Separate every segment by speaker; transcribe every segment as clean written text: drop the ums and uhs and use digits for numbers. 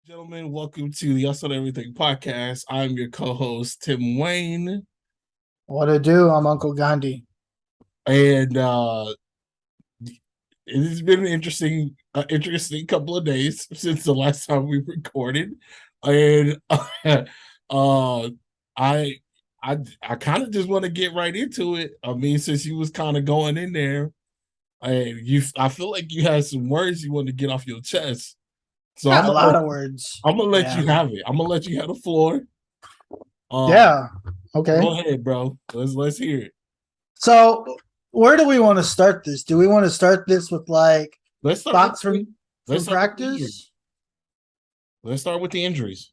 Speaker 1: Gentlemen, welcome to the Us on Everything podcast. I'm your co-host Tim Wayne,
Speaker 2: What to do? I'm Uncle Gandhi.
Speaker 1: and it has been an interesting couple of days since the last time we recorded, and uh, I I kind of just want to get right into it. I mean, since you was kind of going in there, I feel like you had some words you wanted to get off your chest. So
Speaker 2: Got a lot of words.
Speaker 1: I'm gonna let
Speaker 2: Yeah.
Speaker 1: you have it. I'm gonna let you have the floor. Um,
Speaker 2: Yeah. Okay.
Speaker 1: Go ahead, bro. Let's hear it.
Speaker 2: So where do we want to start this? Do we want to start this with like
Speaker 1: Let's start with
Speaker 2: thoughts
Speaker 1: the, let's
Speaker 2: from
Speaker 1: start with the injuries.
Speaker 2: practice?
Speaker 1: Let's start with the injuries.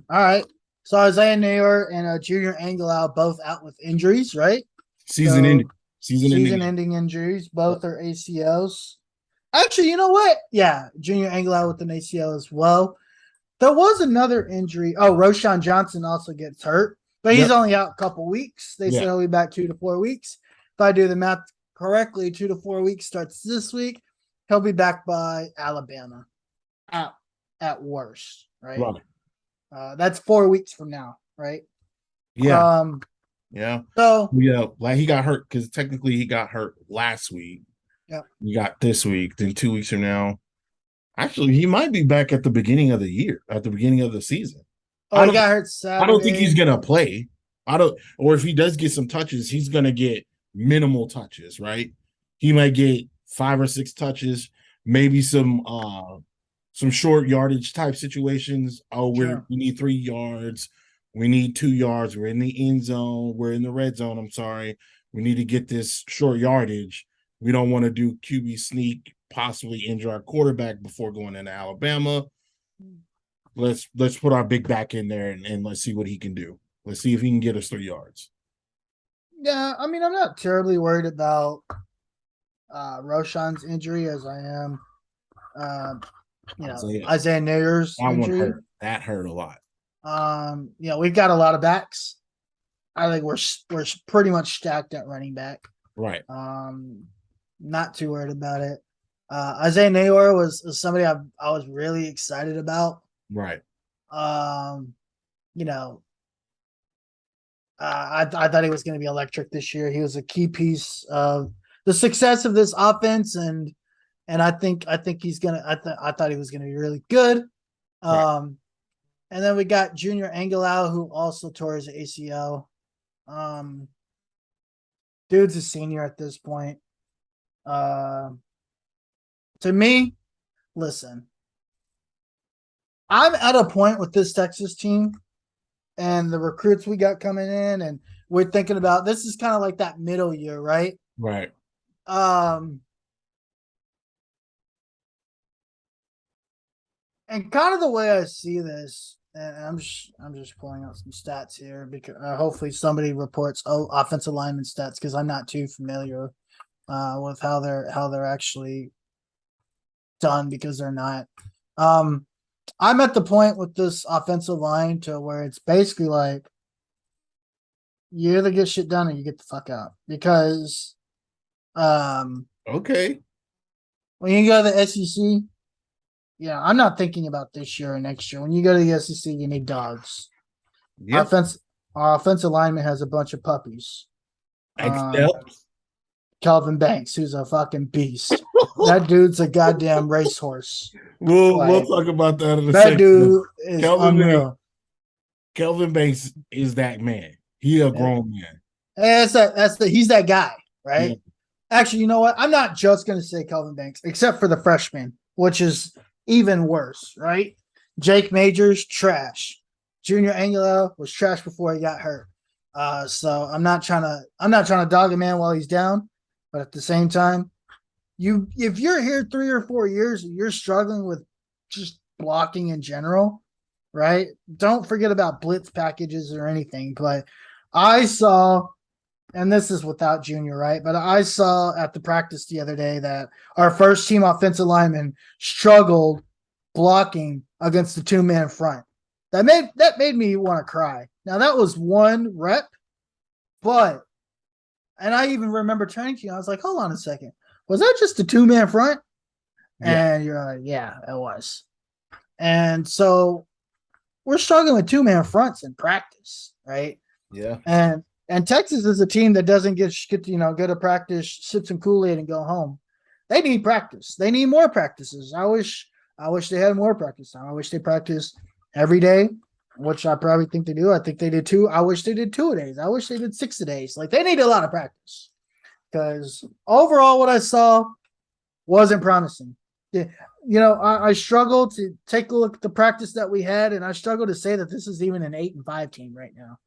Speaker 2: All right. So Isaiah Nayor and Junior Angelau both out with injuries, right?
Speaker 1: Season
Speaker 2: So
Speaker 1: ending. Season ending.
Speaker 2: ending injuries. Both are ACLs. Actually, you know what? Yeah, Junior Angelau with an ACL as well. There was another injury. Oh, Roshan Johnson also gets hurt, but he's
Speaker 1: Yep.
Speaker 2: only out a couple weeks. They said
Speaker 1: Yeah.
Speaker 2: he'll be back 2 to 4 weeks. If I do the math correctly, 2 to 4 weeks starts this week. He'll be back by Alabama at, at worst, right?
Speaker 1: Right.
Speaker 2: That's 4 weeks from now, right?
Speaker 1: Yeah. Yeah.
Speaker 2: So
Speaker 1: Yeah. Like he got hurt because technically he got hurt last week.
Speaker 2: yeah.
Speaker 1: You got this week, then 2 weeks from now. Actually, he might be back at the beginning of the year, at the beginning of the season.
Speaker 2: Oh, he got hurt Saturday.
Speaker 1: I don't think he's gonna play. I don't, or if he does get some touches, he's gonna get minimal touches, right? He might get 5 or 6 touches, maybe some short yardage type situations. Oh, we need 3 yards, we need 2 yards, we're in the end zone, we're in the red zone. I'm sorry. We need to get this short yardage. We don't want to do QB sneak, possibly injure our quarterback before going into Alabama. Let's put our big back in there and let's see what he can do. Let's see if he can get us 3 yards.
Speaker 2: Yeah, I mean, I'm not terribly worried about Roshan's injury as I am, Isaiah Nayor's injury.
Speaker 1: That hurt a lot.
Speaker 2: We've got a lot of backs. I think we're pretty much stacked at running back.
Speaker 1: Right.
Speaker 2: Not too worried about it. Isaiah Nayor was somebody I was really excited about.
Speaker 1: Right.
Speaker 2: I thought he was going to be electric this year. He was a key piece of the success of this offense, and I think he's gonna. I thought he was going to be really good.
Speaker 1: Right.
Speaker 2: And then we got Junior Angelau, who also tore his ACL. Dude's a senior at this point. To me, listen, I'm at a point with this Texas team and the recruits we got coming in, and we're thinking about this is kind of like that middle year, right?
Speaker 1: Right.
Speaker 2: And kind of the way I see this, and I'm just pulling out some stats here because hopefully somebody reports offensive lineman stats because I'm not too familiar with how they're actually done because they're not. I'm at the point with this offensive line to where it's basically like you either get shit done or you get the fuck out because
Speaker 1: okay. When
Speaker 2: you go to the SEC, yeah, I'm not thinking about this year or next year. When you go to the SEC, you need dogs.
Speaker 1: Yep.
Speaker 2: Our offensive lineman has a bunch of puppies.
Speaker 1: Except
Speaker 2: Kelvin Banks, who's a fucking beast. That dude's a goddamn racehorse.
Speaker 1: We'll talk about that in a
Speaker 2: second. That dude is unreal.
Speaker 1: Kelvin Banks is that man. He a grown man.
Speaker 2: He's that guy, right? Yeah. Actually, you know what? I'm not just gonna say Kelvin Banks, except for the freshman, which is even worse, right? Jake Majors, trash. Junior Angelau was trash before he got hurt. So I'm not trying to dog a man while he's down, but at the same time, if you're here 3 or 4 years, you're struggling with just blocking in general, right? Don't forget about blitz packages or anything. But I saw, and this is without Junior, right? But I saw at the practice the other day that our first team offensive lineman struggled blocking against the 2-man front. That made me want to cry. Now that was 1 rep, and I even remember turning to you. I was like, hold on a second. Was that just a 2-man front? Yeah. And you're like, yeah, it was. And so we're struggling with 2-man fronts in practice, right?
Speaker 1: Yeah.
Speaker 2: And Texas is a team that doesn't get go to practice, sip some Kool-Aid and go home. They need practice. They need more practices. I wish they had more practice time. I wish they practiced every day, which I probably think they do. I think they did 2. I wish they did 2 a days. I wish they did 6 a days. Like they need a lot of practice. Because overall what I saw wasn't promising. Yeah, I struggle to take a look at the practice that we had, and I struggle to say that this is even an 8-5 team right now.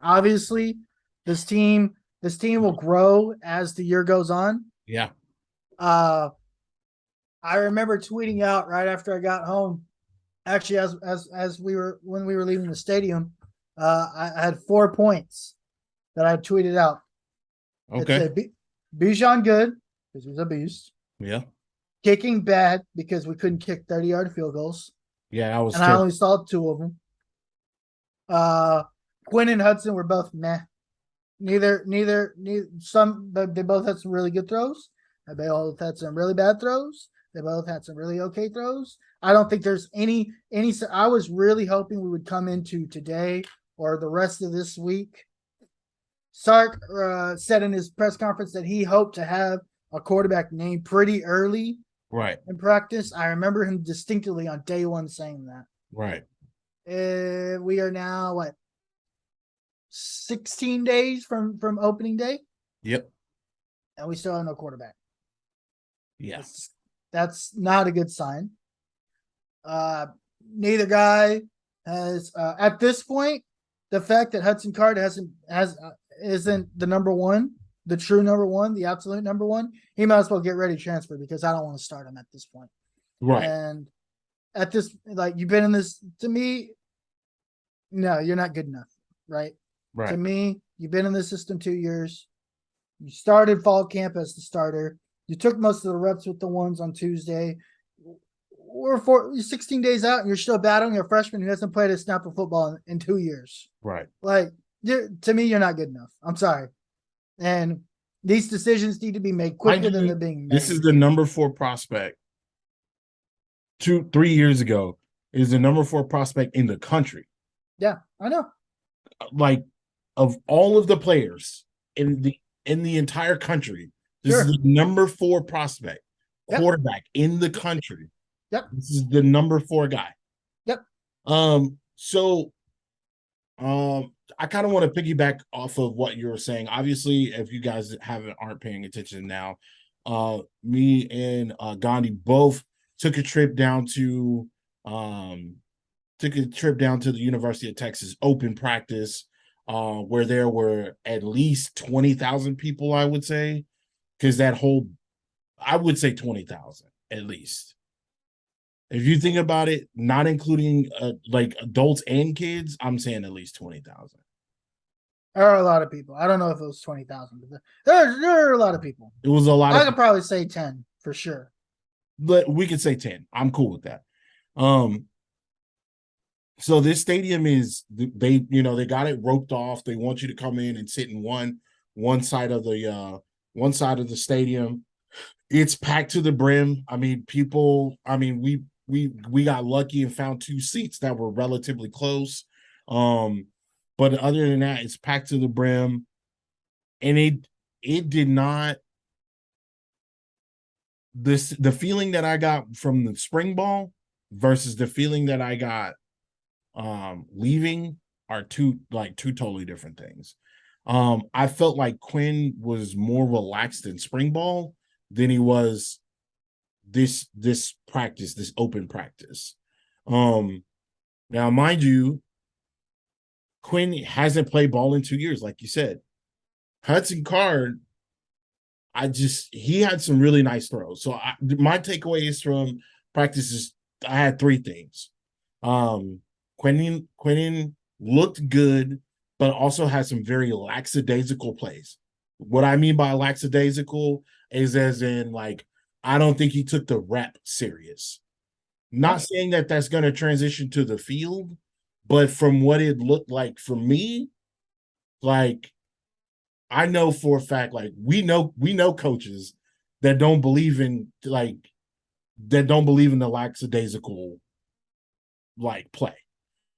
Speaker 2: Obviously, this team will grow as the year goes on.
Speaker 1: Yeah.
Speaker 2: I remember tweeting out right after I got home. Actually, as when we were leaving the stadium, I had 4 points that I tweeted out.
Speaker 1: Okay.
Speaker 2: It said Bijan good because he's a beast.
Speaker 1: Yeah.
Speaker 2: Kicking bad because we couldn't kick 30-yard field goals.
Speaker 1: Yeah, I was.
Speaker 2: And I only saw 2 of them. Quinn and Hudson were both meh. Neither. They both had some really good throws. They both had some really bad throws. They both had some really okay throws. I don't think there's any. I was really hoping we would come into today or the rest of this week. Sark said in his press conference that he hoped to have a quarterback named pretty early.
Speaker 1: Right.
Speaker 2: In practice. I remember him distinctly on day 1 saying that.
Speaker 1: Right.
Speaker 2: We are now 16 days from opening day?
Speaker 1: Yep.
Speaker 2: And we still have no quarterback.
Speaker 1: Yes.
Speaker 2: That's not a good sign. Neither guy has at this point, the fact that Hudson Card isn't the number 1, the true number 1, the absolute number 1, he might as well get ready to transfer because I don't want to start him at this point.
Speaker 1: Right.
Speaker 2: And at this, you've been in this, to me, no, you're not good enough, right?
Speaker 1: Right.
Speaker 2: To me, you've been in this system 2 years. You started fall camp as the starter. You took most of the reps with the ones on Tuesday. We're 16 days out and you're still battling a freshman who hasn't played a snap of football in 2 years.
Speaker 1: Right.
Speaker 2: To me, you're not good enough. I'm sorry. And these decisions need to be made quicker than they're being made.
Speaker 1: This is the number 4 prospect. 2-3 years ago is the number 4 prospect in the country.
Speaker 2: Yeah, I know.
Speaker 1: Of all of the players in the entire country, this is the number 4 prospect quarterback in the country.
Speaker 2: Yep.
Speaker 1: This is the number 4 guy.
Speaker 2: Yep.
Speaker 1: So I kind of want to piggyback off of what you were saying. Obviously, if you guys aren't paying attention now, me and Gandhi both took a trip down to the University of Texas open practice, where there were at least 20,000 people, I would say, because I would say 20,000 at least. If you think about it, not including adults and kids, I'm saying at least 20,000.
Speaker 2: There are a lot of people. I don't know if it was 20,000, but there are a lot of people.
Speaker 1: It was a lot.
Speaker 2: I could probably say 10 for sure.
Speaker 1: But we could say 10. I'm cool with that. So this stadium is they got it roped off. They want you to come in and sit in one side of the stadium. It's packed to the brim. I mean, we got lucky and found 2 seats that were relatively close. But other than that, it's packed to the brim. And it did not the feeling that I got from the spring ball versus the feeling that I got leaving are two totally different things. I felt like Quinn was more relaxed in spring ball than he was this practice, this open practice. Now, mind you, Quinn hasn't played ball in 2 years, like you said. Hudson Card, he had some really nice throws. So my takeaways from practice is I had 3 things. Quinn looked good, but also had some very lackadaisical plays. What I mean by lackadaisical is as in, I don't think he took the rep serious. Not saying that that's going to transition to the field, but from what it looked like for me, I know for a fact, we know coaches that don't believe in the lackadaisical like play.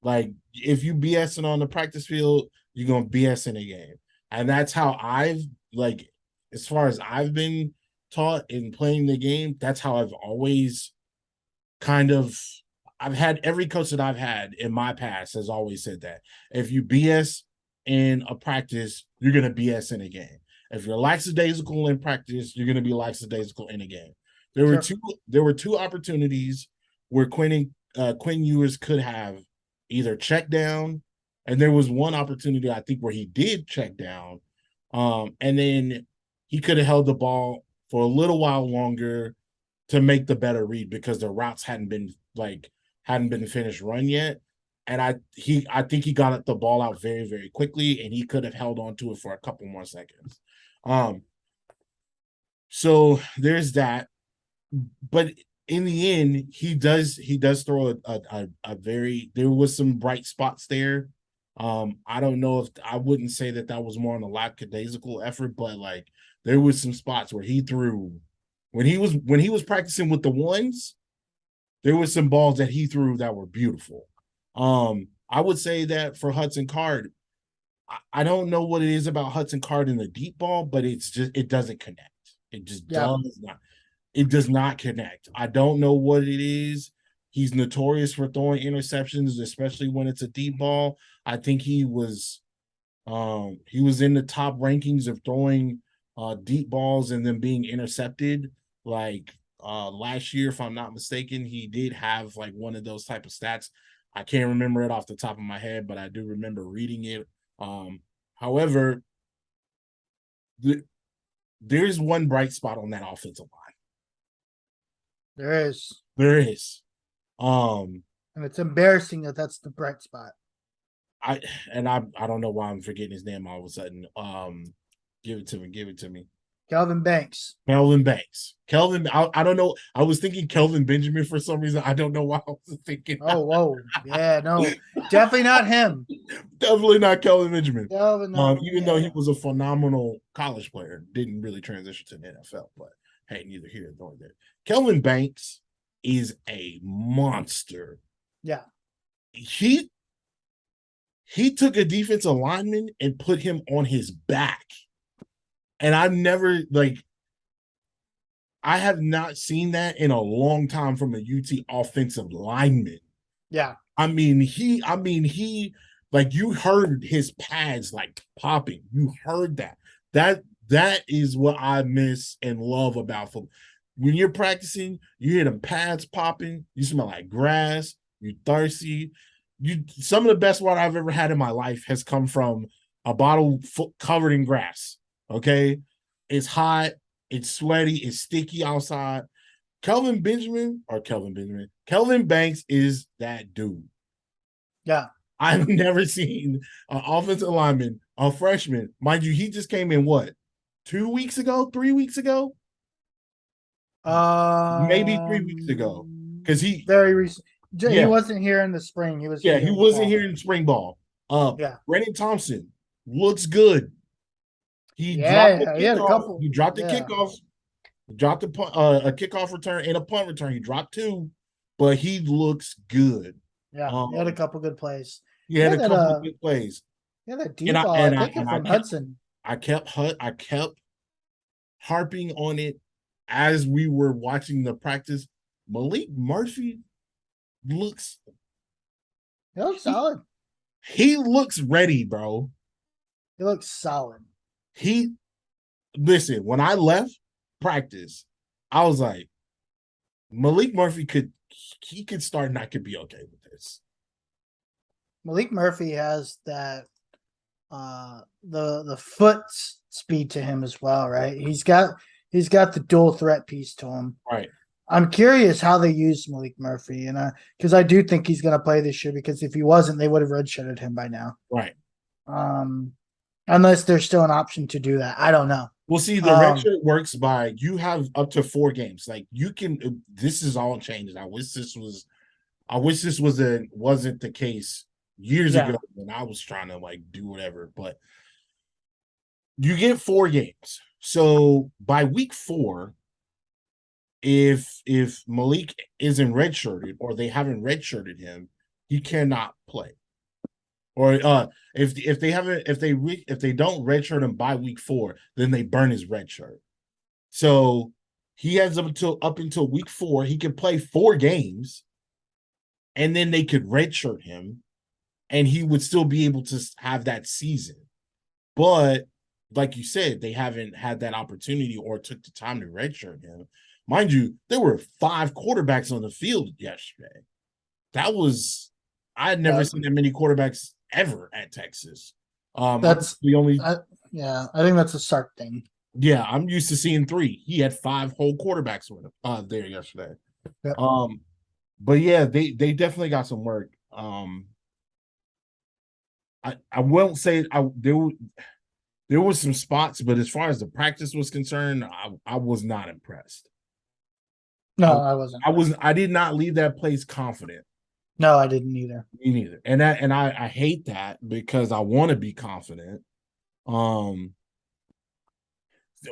Speaker 1: Like if you BSing on the practice field, you're gonna BS in a game. And that's how I've like as far as I've been taught in playing the game, that's how I've always kind of I've had every coach that I've had in my past has always said that. If you BS in a practice, you're gonna BS in a game. If you're lackadaisical in practice, you're gonna be lackadaisical in a game. There were
Speaker 2: Sure.
Speaker 1: two opportunities where Quinn Ewers could have either checked down, and there was one opportunity I think where he did check down, and then he could have held the ball for a little while longer to make the better read because the routes hadn't been finished run yet. And I think he got the ball out very, very quickly, and he could have held on to it for a couple more seconds. So there's that. But in the end, he does throw a very there was some bright spots there. I don't know if I wouldn't say that was more on a lackadaisical effort, but like there was some spots where he threw when he was practicing with the ones, there was some balls that he threw that were beautiful. I would say that for Hudson Card, I don't know what it is about Hudson Card in the deep ball, but it doesn't connect. It just does not. It does not connect. I don't know what it is. He's notorious for throwing interceptions, especially when it's a deep ball. I think he was in the top rankings of throwing deep balls and then being intercepted. Like last year, if I'm not mistaken, he did have like one of those type of stats. I can't remember it off the top of my head, but I do remember reading it. However, there's one bright spot on that offensive line.
Speaker 2: There is.
Speaker 1: There is.
Speaker 2: And it's embarrassing that that's the bright spot.
Speaker 1: I don't know why I'm forgetting his name all of a sudden. Give it to me.
Speaker 2: Kelvin Banks.
Speaker 1: Kelvin Banks. I don't know. I was thinking Kelvin Benjamin for some reason. I don't know why I was thinking.
Speaker 2: Oh, whoa. Yeah, no. Definitely not him.
Speaker 1: Definitely not Kelvin Benjamin. Even though he
Speaker 2: yeah.
Speaker 1: was a phenomenal college player, didn't really transition to the NFL, but hey, neither here nor there. Kelvin Banks is a monster.
Speaker 2: Yeah.
Speaker 1: He took a defensive lineman and put him on his back. And I have not seen that in a long time from a UT offensive lineman.
Speaker 2: Yeah.
Speaker 1: I mean, he like you heard his pads like popping. You heard that. That is what I miss and love about football. When you're practicing, you hear them pads popping, you smell like grass, you're thirsty. Some of the best water I've ever had in my life has come from a bottle covered in grass. Okay. It's hot, it's sweaty, it's sticky outside. Kelvin Banks is that dude.
Speaker 2: Yeah.
Speaker 1: I've never seen an offensive lineman, a freshman. Mind you, he just came in what? 3 weeks ago? Maybe 3 weeks ago. Because he
Speaker 2: very recent. He wasn't here in the spring. He was
Speaker 1: he wasn't here in spring ball. Brennan Thompson looks good. He dropped the kickoff. He dropped the kickoff. He dropped a kickoff return and a punt return. He dropped 2, but he looks good.
Speaker 2: Yeah, he had a couple good plays.
Speaker 1: He had a couple of good plays.
Speaker 2: Yeah, that deep ball. I think from Hudson.
Speaker 1: I kept harping on it as we were watching the practice. Malik Murphy looks.
Speaker 2: He looks solid.
Speaker 1: He looks ready, bro.
Speaker 2: He looks solid.
Speaker 1: Listen, when I left practice, I was like, Malik Murphy could start and I could be okay with this.
Speaker 2: Malik Murphy has that the foot speed to him as well, right? He's got the dual threat piece to him.
Speaker 1: Right.
Speaker 2: I'm curious how they use Malik Murphy, and because I do think he's going to play this year. Because if he wasn't, they would have redshirted him by now.
Speaker 1: Right.
Speaker 2: Unless there's still an option to do that, I don't know.
Speaker 1: Well, see, the redshirt works by you have up to 4 games. Like you can. This is all changed. I wish this wasn't the case years ago when I was trying to like do whatever. But you get 4 games. So by week 4, if Malik isn't redshirted or they haven't redshirted him, he cannot play. Or if they haven't if they don't redshirt him by week 4, then they burn his red shirt. So he has up until week 4. He can play 4 games, and then they could redshirt him, and he would still be able to have that season. But like you said, they haven't had that opportunity or took the time to redshirt him. Mind you, there were 5 quarterbacks on the field yesterday. That was I had never seen that many quarterbacks ever at Texas.
Speaker 2: That's
Speaker 1: the only
Speaker 2: yeah, I think that's a Sark thing.
Speaker 1: Yeah, I'm used to seeing 3. He had 5 whole quarterbacks with him there yesterday.
Speaker 2: Yep.
Speaker 1: But yeah, they definitely got some work. I won't say there was some spots, but as far as the practice was concerned, I was not impressed.
Speaker 2: No, I wasn't.
Speaker 1: I did not leave that place confident.
Speaker 2: No, I didn't either.
Speaker 1: Me neither. And I hate that because I want to be confident.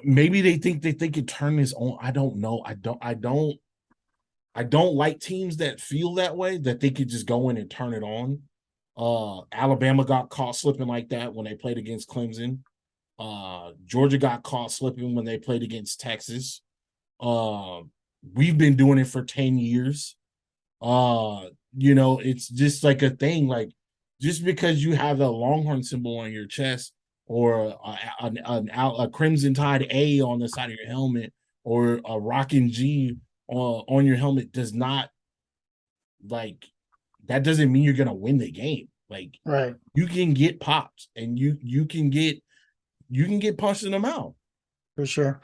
Speaker 1: Maybe they think that they could turn this on. I don't know. I don't like teams that feel that way, that they could just go in and turn it on. Alabama got caught slipping like that when they played against Clemson. Georgia got caught slipping when they played against Texas. We've been doing it for 10 years. It's just like a thing. Like, just because you have a Longhorn symbol on your chest, or a Crimson Tide A on the side of your helmet, or a Rockin' G on your helmet, does not, like, that doesn't mean you're gonna win the game. Like,
Speaker 2: right,
Speaker 1: you can get popped, and you can get punched in the mouth
Speaker 2: for sure.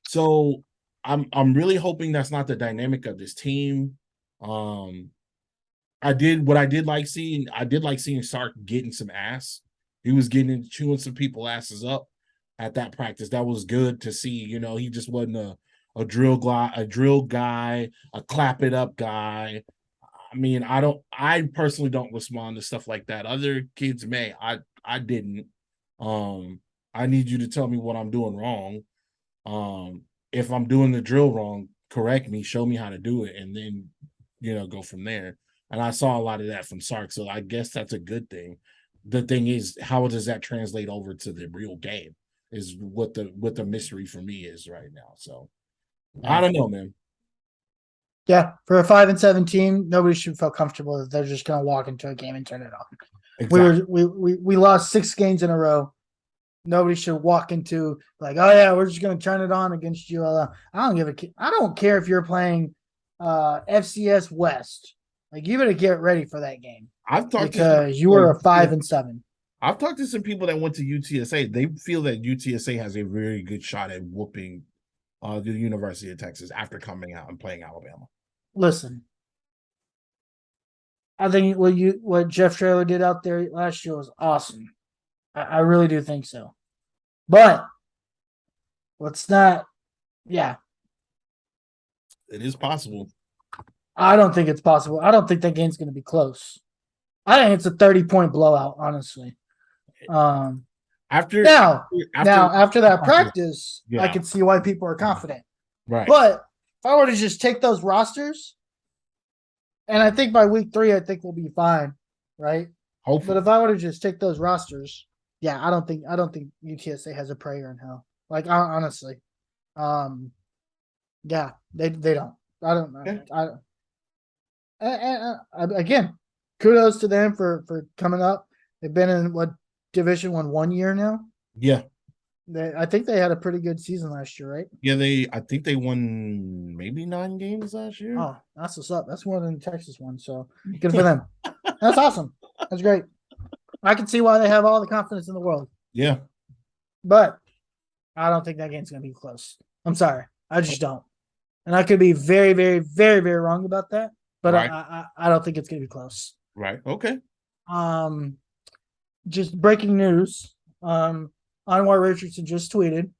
Speaker 1: So I'm really hoping that's not the dynamic of this team. I did like seeing Sark getting some ass. He was chewing some people asses up at that practice. That was good to see. He just wasn't a drill guy, a clap it up guy. I mean, I personally don't respond to stuff like that. Other kids may. I didn't. I need you to tell me what I'm doing wrong. If I'm doing the drill wrong, correct me, show me how to do it, and then go from there. And I saw a lot of that from Sark, so I guess that's a good thing. The thing is, how does that translate over to the real game is what the mystery for me is right now. So I don't know, man.
Speaker 2: Yeah, for a 5-7 team, nobody should feel comfortable that they're just going to walk into a game and turn it on. Exactly. We lost 6 games in a row. Nobody should walk into like, oh yeah, we're just going to turn it on against ULL. I don't care if you're playing FCS West. Like, you better get ready for that game. Because you were a 5-7.
Speaker 1: I've talked to some people that went to UTSA. They feel that UTSA has a very good shot at whooping the University of Texas after coming out and playing Alabama.
Speaker 2: Listen, I think what Jeff Traylor did out there last year was awesome. I really do think so. But let's not, yeah.
Speaker 1: It is possible.
Speaker 2: I don't think it's possible. I don't think that game's going to be close. I think it's a 30-point blowout, honestly. After that practice, yeah. I can see why people are confident.
Speaker 1: Right.
Speaker 2: But if I were to just take those rosters, and I think by week 3, I think we'll be fine, right?
Speaker 1: Hopefully.
Speaker 2: But if I were to just take those rosters, yeah, I don't think UTSA has a prayer in hell. Like, honestly, yeah, they don't. I don't know. Again, kudos to them for coming up. They've been in Division 1 year now.
Speaker 1: Yeah,
Speaker 2: I think they had a pretty good season last year, right?
Speaker 1: Yeah, I think they won maybe 9 games last year.
Speaker 2: Oh, that's what's up. That's more than the Texas one, so good for them. That's awesome. That's great. I can see why they have all the confidence in the world.
Speaker 1: Yeah.
Speaker 2: But I don't think that game's going to be close. I'm sorry. I just don't. And I could be very, very, very, very wrong about that. But right. I don't think it's going to be close.
Speaker 1: Right. Okay.
Speaker 2: Just breaking news. Anwar Richardson just tweeted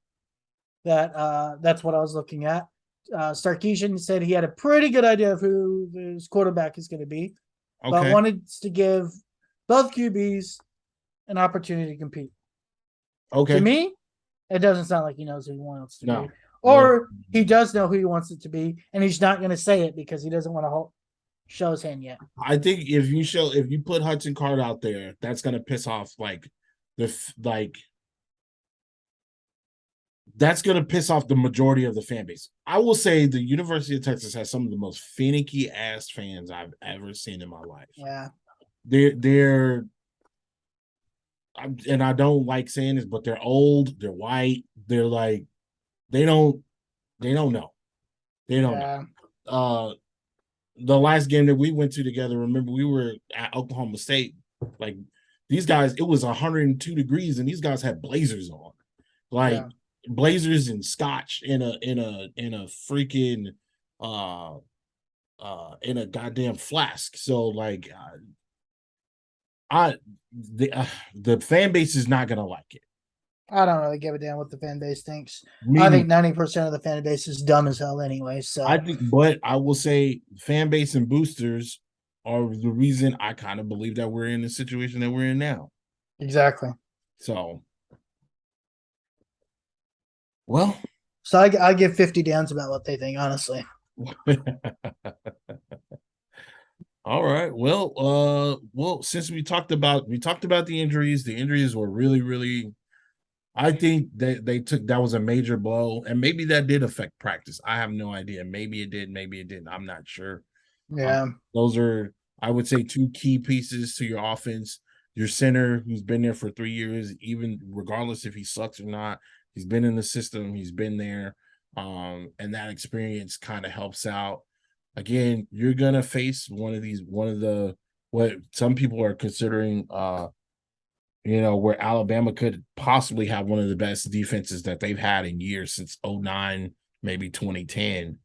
Speaker 2: that that's what I was looking at. Sarkisian said he had a pretty good idea of who his quarterback is going to be, but wanted to give both QBs an opportunity to compete.
Speaker 1: Okay.
Speaker 2: To me, it doesn't sound like he knows who he wants to be. Or he does know who he wants it to be, and he's not going to say it because he doesn't want to show his hand yet.
Speaker 1: I think if you put Hudson Card out there, that's gonna piss off that's gonna piss off the majority of the fan base. I will say the University of Texas has some of the most finicky ass fans I've ever seen in my life.
Speaker 2: Yeah.
Speaker 1: They're and I don't like saying this, but they're old, they're white, they're like they don't know. They don't know. The last game that we went to together, remember we were at Oklahoma State, like these guys, it was 102 degrees and these guys had blazers on. Like blazers and scotch in a freaking in a goddamn flask. So like the fan base is not gonna like it.
Speaker 2: I don't really give a damn what the fan base thinks.
Speaker 1: Me
Speaker 2: I think
Speaker 1: neither.
Speaker 2: 90% of the fan base is dumb as hell anyway. So
Speaker 1: I think, but I will say fan base and boosters are the reason I kind of believe that we're in the situation that we're in now.
Speaker 2: exactly.
Speaker 1: So, well,
Speaker 2: So I give 50 downs about what they think, honestly.
Speaker 1: all right. Well, since we talked about the injuries. The injuries were really. I think that was a major blow, and maybe that did affect practice. I have no idea. Maybe it did. Maybe it didn't. I'm not sure.
Speaker 2: Yeah.
Speaker 1: Those are, I would say, two key pieces to your offense. Your center, who's been there for 3 years, even regardless if he sucks or not, he's been in the system. He's been there, and that experience kind of helps out. Again, you're gonna face one of the what some people are considering, where Alabama could possibly have one of the best defenses that they've had in years since 09, maybe 2010.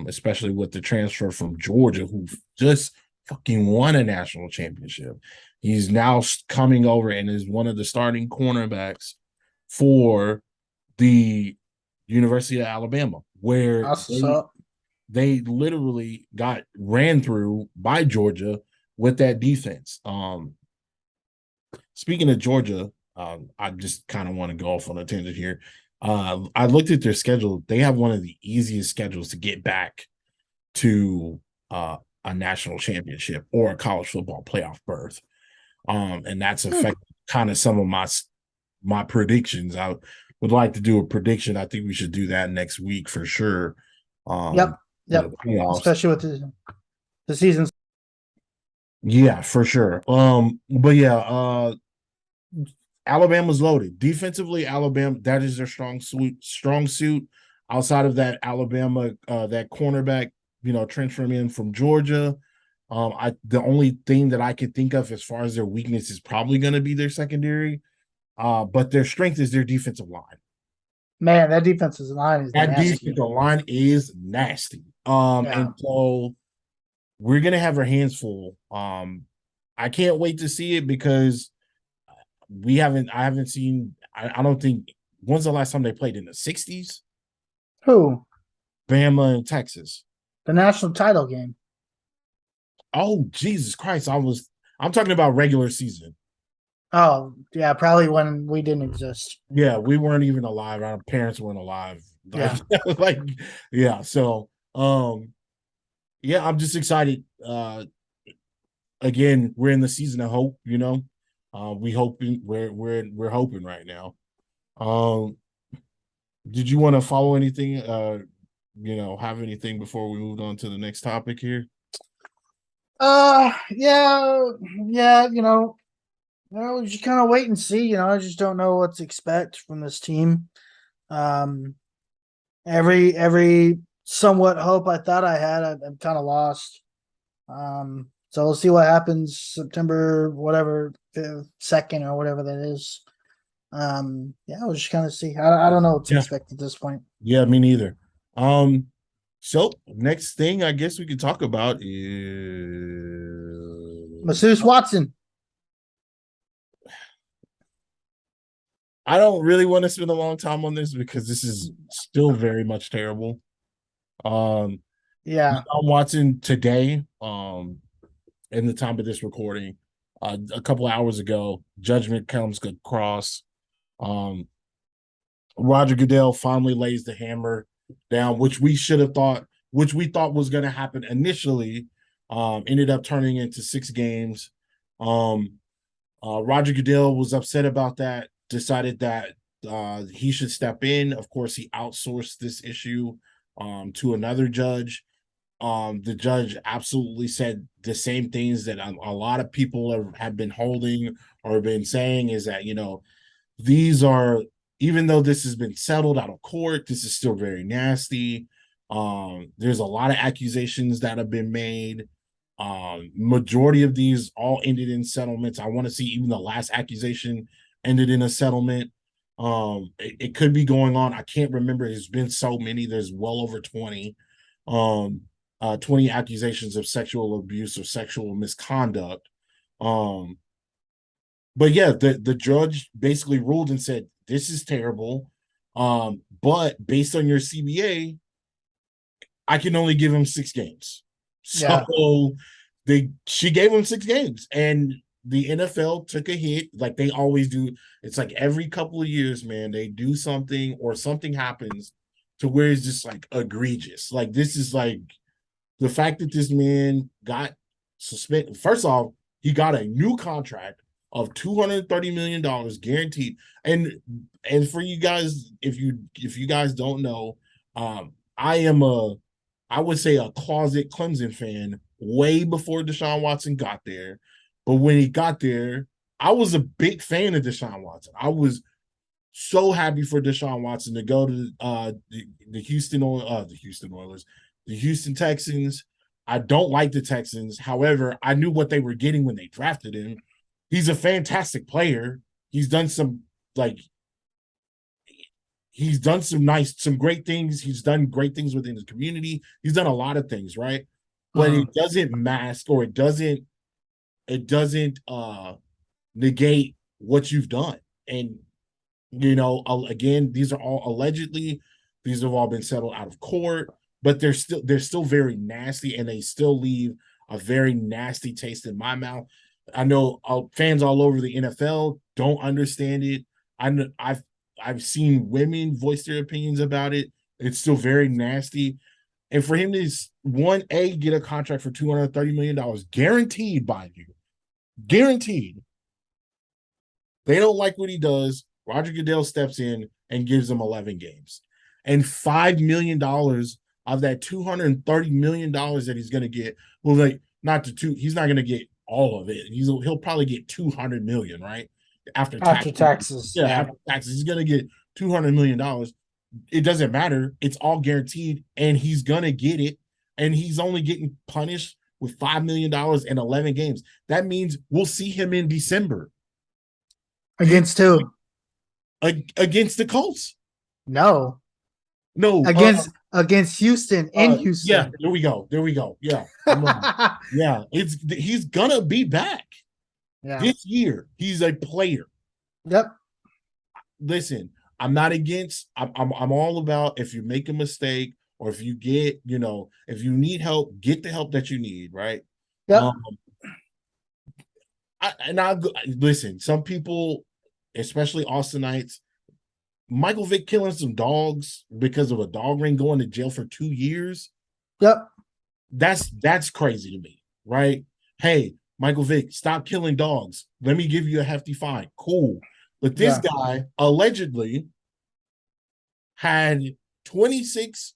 Speaker 1: Especially with the transfer from Georgia, who just fucking won a national championship. He's now coming over and is one of the starting cornerbacks for the University of Alabama, where they literally got ran through by Georgia with that defense. Speaking of Georgia, I just kind of want to go off on a tangent here. I looked at their schedule. They have one of the easiest schedules to get back to a national championship or a college football playoff berth. And that's affected kind of some of my predictions. I would like to do a prediction. I think we should do that next week for sure.
Speaker 2: Yep. Especially with the season.
Speaker 1: Yeah, for sure. But yeah, Alabama's loaded defensively. Alabama, that is their strong suit. Outside of that, Alabama, that cornerback, transferring in from Georgia. The only thing that I could think of as far as their weakness is probably going to be their secondary. But their strength is their defensive line.
Speaker 2: Man, that defensive line is nasty.
Speaker 1: Defensive line is nasty. And so we're gonna have our hands full. I can't wait to see it because I haven't seen. I don't think. When's the last time they played in the 60s?
Speaker 2: Who?
Speaker 1: Bama and Texas.
Speaker 2: The national title game.
Speaker 1: Oh, Jesus Christ. I'm talking about regular season.
Speaker 2: Oh, yeah, probably when we didn't exist.
Speaker 1: Yeah, we weren't even alive. Our parents weren't alive.
Speaker 2: Yeah.
Speaker 1: So yeah, I'm just excited. Again, we're in the season of hope, we're hoping right now. Did you want to follow anything, have anything before we moved on to the next topic here?
Speaker 2: Yeah, we just kind of wait and see, I just don't know what to expect from this team. Every somewhat hope I thought I had, I'm kind of lost. So we'll see what happens September, whatever, 2nd or whatever that is. We'll just kind of see. I don't know what to expect at this point.
Speaker 1: Yeah, me neither. So next thing I guess we could talk about is
Speaker 2: Masseuse Watson.
Speaker 1: I don't really want to spend a long time on this because this is still very much terrible.
Speaker 2: Yeah.
Speaker 1: I'm watching today, in the time of this recording, a couple of hours ago, judgment comes across. Roger Goodell finally lays the hammer down, which we thought was going to happen initially Ended up turning into 6 games. Um, Roger Goodell was upset about that, decided that he should step in. Of course, he outsourced this issue to another judge. The judge absolutely said the same things that a lot of people have been holding or been saying, is that, these are, even though this has been settled out of court, this is still very nasty. There's a lot of accusations that have been made. Majority of these all ended in settlements. I want to see even the last accusation ended in a settlement. It could be going on. I can't remember. There's been so many. There's well over 20. 20 accusations of sexual abuse or sexual misconduct. But yeah, the judge basically ruled and said, this is terrible. But based on your CBA, I can only give him 6 games.
Speaker 2: Yeah.
Speaker 1: So she gave him 6 games, and the NFL took a hit like they always do. It's like every couple of years, man, they do something or something happens to where it's just like egregious. Like, this is like the fact that this man got suspended. First off, he got a new contract of $230 million guaranteed. And for you guys, if you guys don't know, I would say a closet Clemson fan way before Deshaun Watson got there. But when he got there, I was a big fan of Deshaun Watson. I was so happy for Deshaun Watson to go to the Houston Oilers, the Houston Texans. I don't like the Texans. However, I knew what they were getting when they drafted him. He's a fantastic player. He's done some great things. He's done great things within his community. He's done a lot of things, right? But it doesn't mask, or it doesn't negate what you've done. And again, these are all allegedly, these have all been settled out of court, but they're still very nasty, and they still leave a very nasty taste in my mouth. I know fans all over the NFL don't understand it. I've seen women voice their opinions about it. It's still very nasty. And for him to get a contract for $230 million guaranteed by you, guaranteed. They don't like what he does. Roger Goodell steps in and gives him 11 games. And $5 million of that $230 million that he's going to get, he's not going to get all of it. He'll probably get $200 million, right? After
Speaker 2: taxes.
Speaker 1: Yeah, after taxes. He's going to get $200 million. It doesn't matter. It's all guaranteed, and he's going to get it. And he's only getting punished with $5 million and 11 games. That means we'll see him in December.
Speaker 2: Against who?
Speaker 1: Against the Colts.
Speaker 2: No. Against Houston in Houston.
Speaker 1: Yeah, there we go. Yeah. Yeah, he's gonna be back.
Speaker 2: Yeah.
Speaker 1: This year. He's a player.
Speaker 2: Yep.
Speaker 1: Listen, I'm not against, I'm all about, if you make a mistake, or if you get, if you need help, get the help that you need, right?
Speaker 2: Yep.
Speaker 1: Listen, some people, especially Austinites, Michael Vick killing some dogs because of a dog ring, going to jail for 2 years.
Speaker 2: Yep.
Speaker 1: That's crazy to me, right? Hey, Michael Vick, stop killing dogs. Let me give you a hefty fine. Cool. But this guy allegedly had 26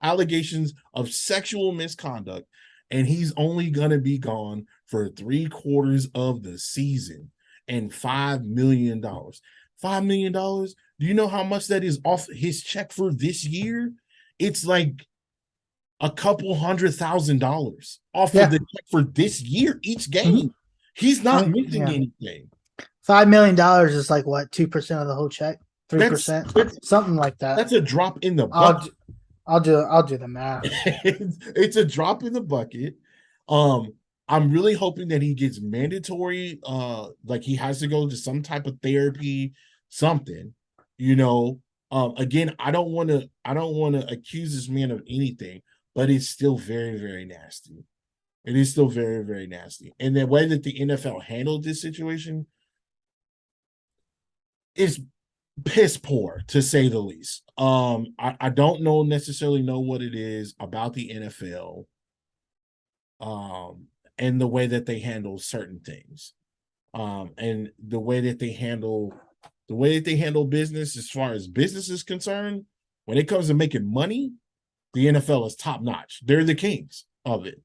Speaker 1: allegations of sexual misconduct, and he's only going to be gone for 3/4 of the season, and $5 million. $5 million. Do you know how much that is off his check for this year? It's like a couple $100,000 off of the check for this year, each game. He's not missing anything.
Speaker 2: $5 million is like what, 2% of the whole check? 3%? Something like that.
Speaker 1: That's a drop in the bucket.
Speaker 2: I'll do the math.
Speaker 1: It's a drop in the bucket. I'm really hoping that he gets mandatory, like he has to go to some type of therapy, something, again, I don't want to accuse this man of anything, but it's still very, very nasty. It is still very, very nasty. And the way that the NFL handled this situation is piss poor, to say the least. I don't necessarily know what it is about the NFL and the way that they handle certain things, and the way that they handle business as far as business is concerned. When it comes to making money, the NFL is top notch. They're the kings of it.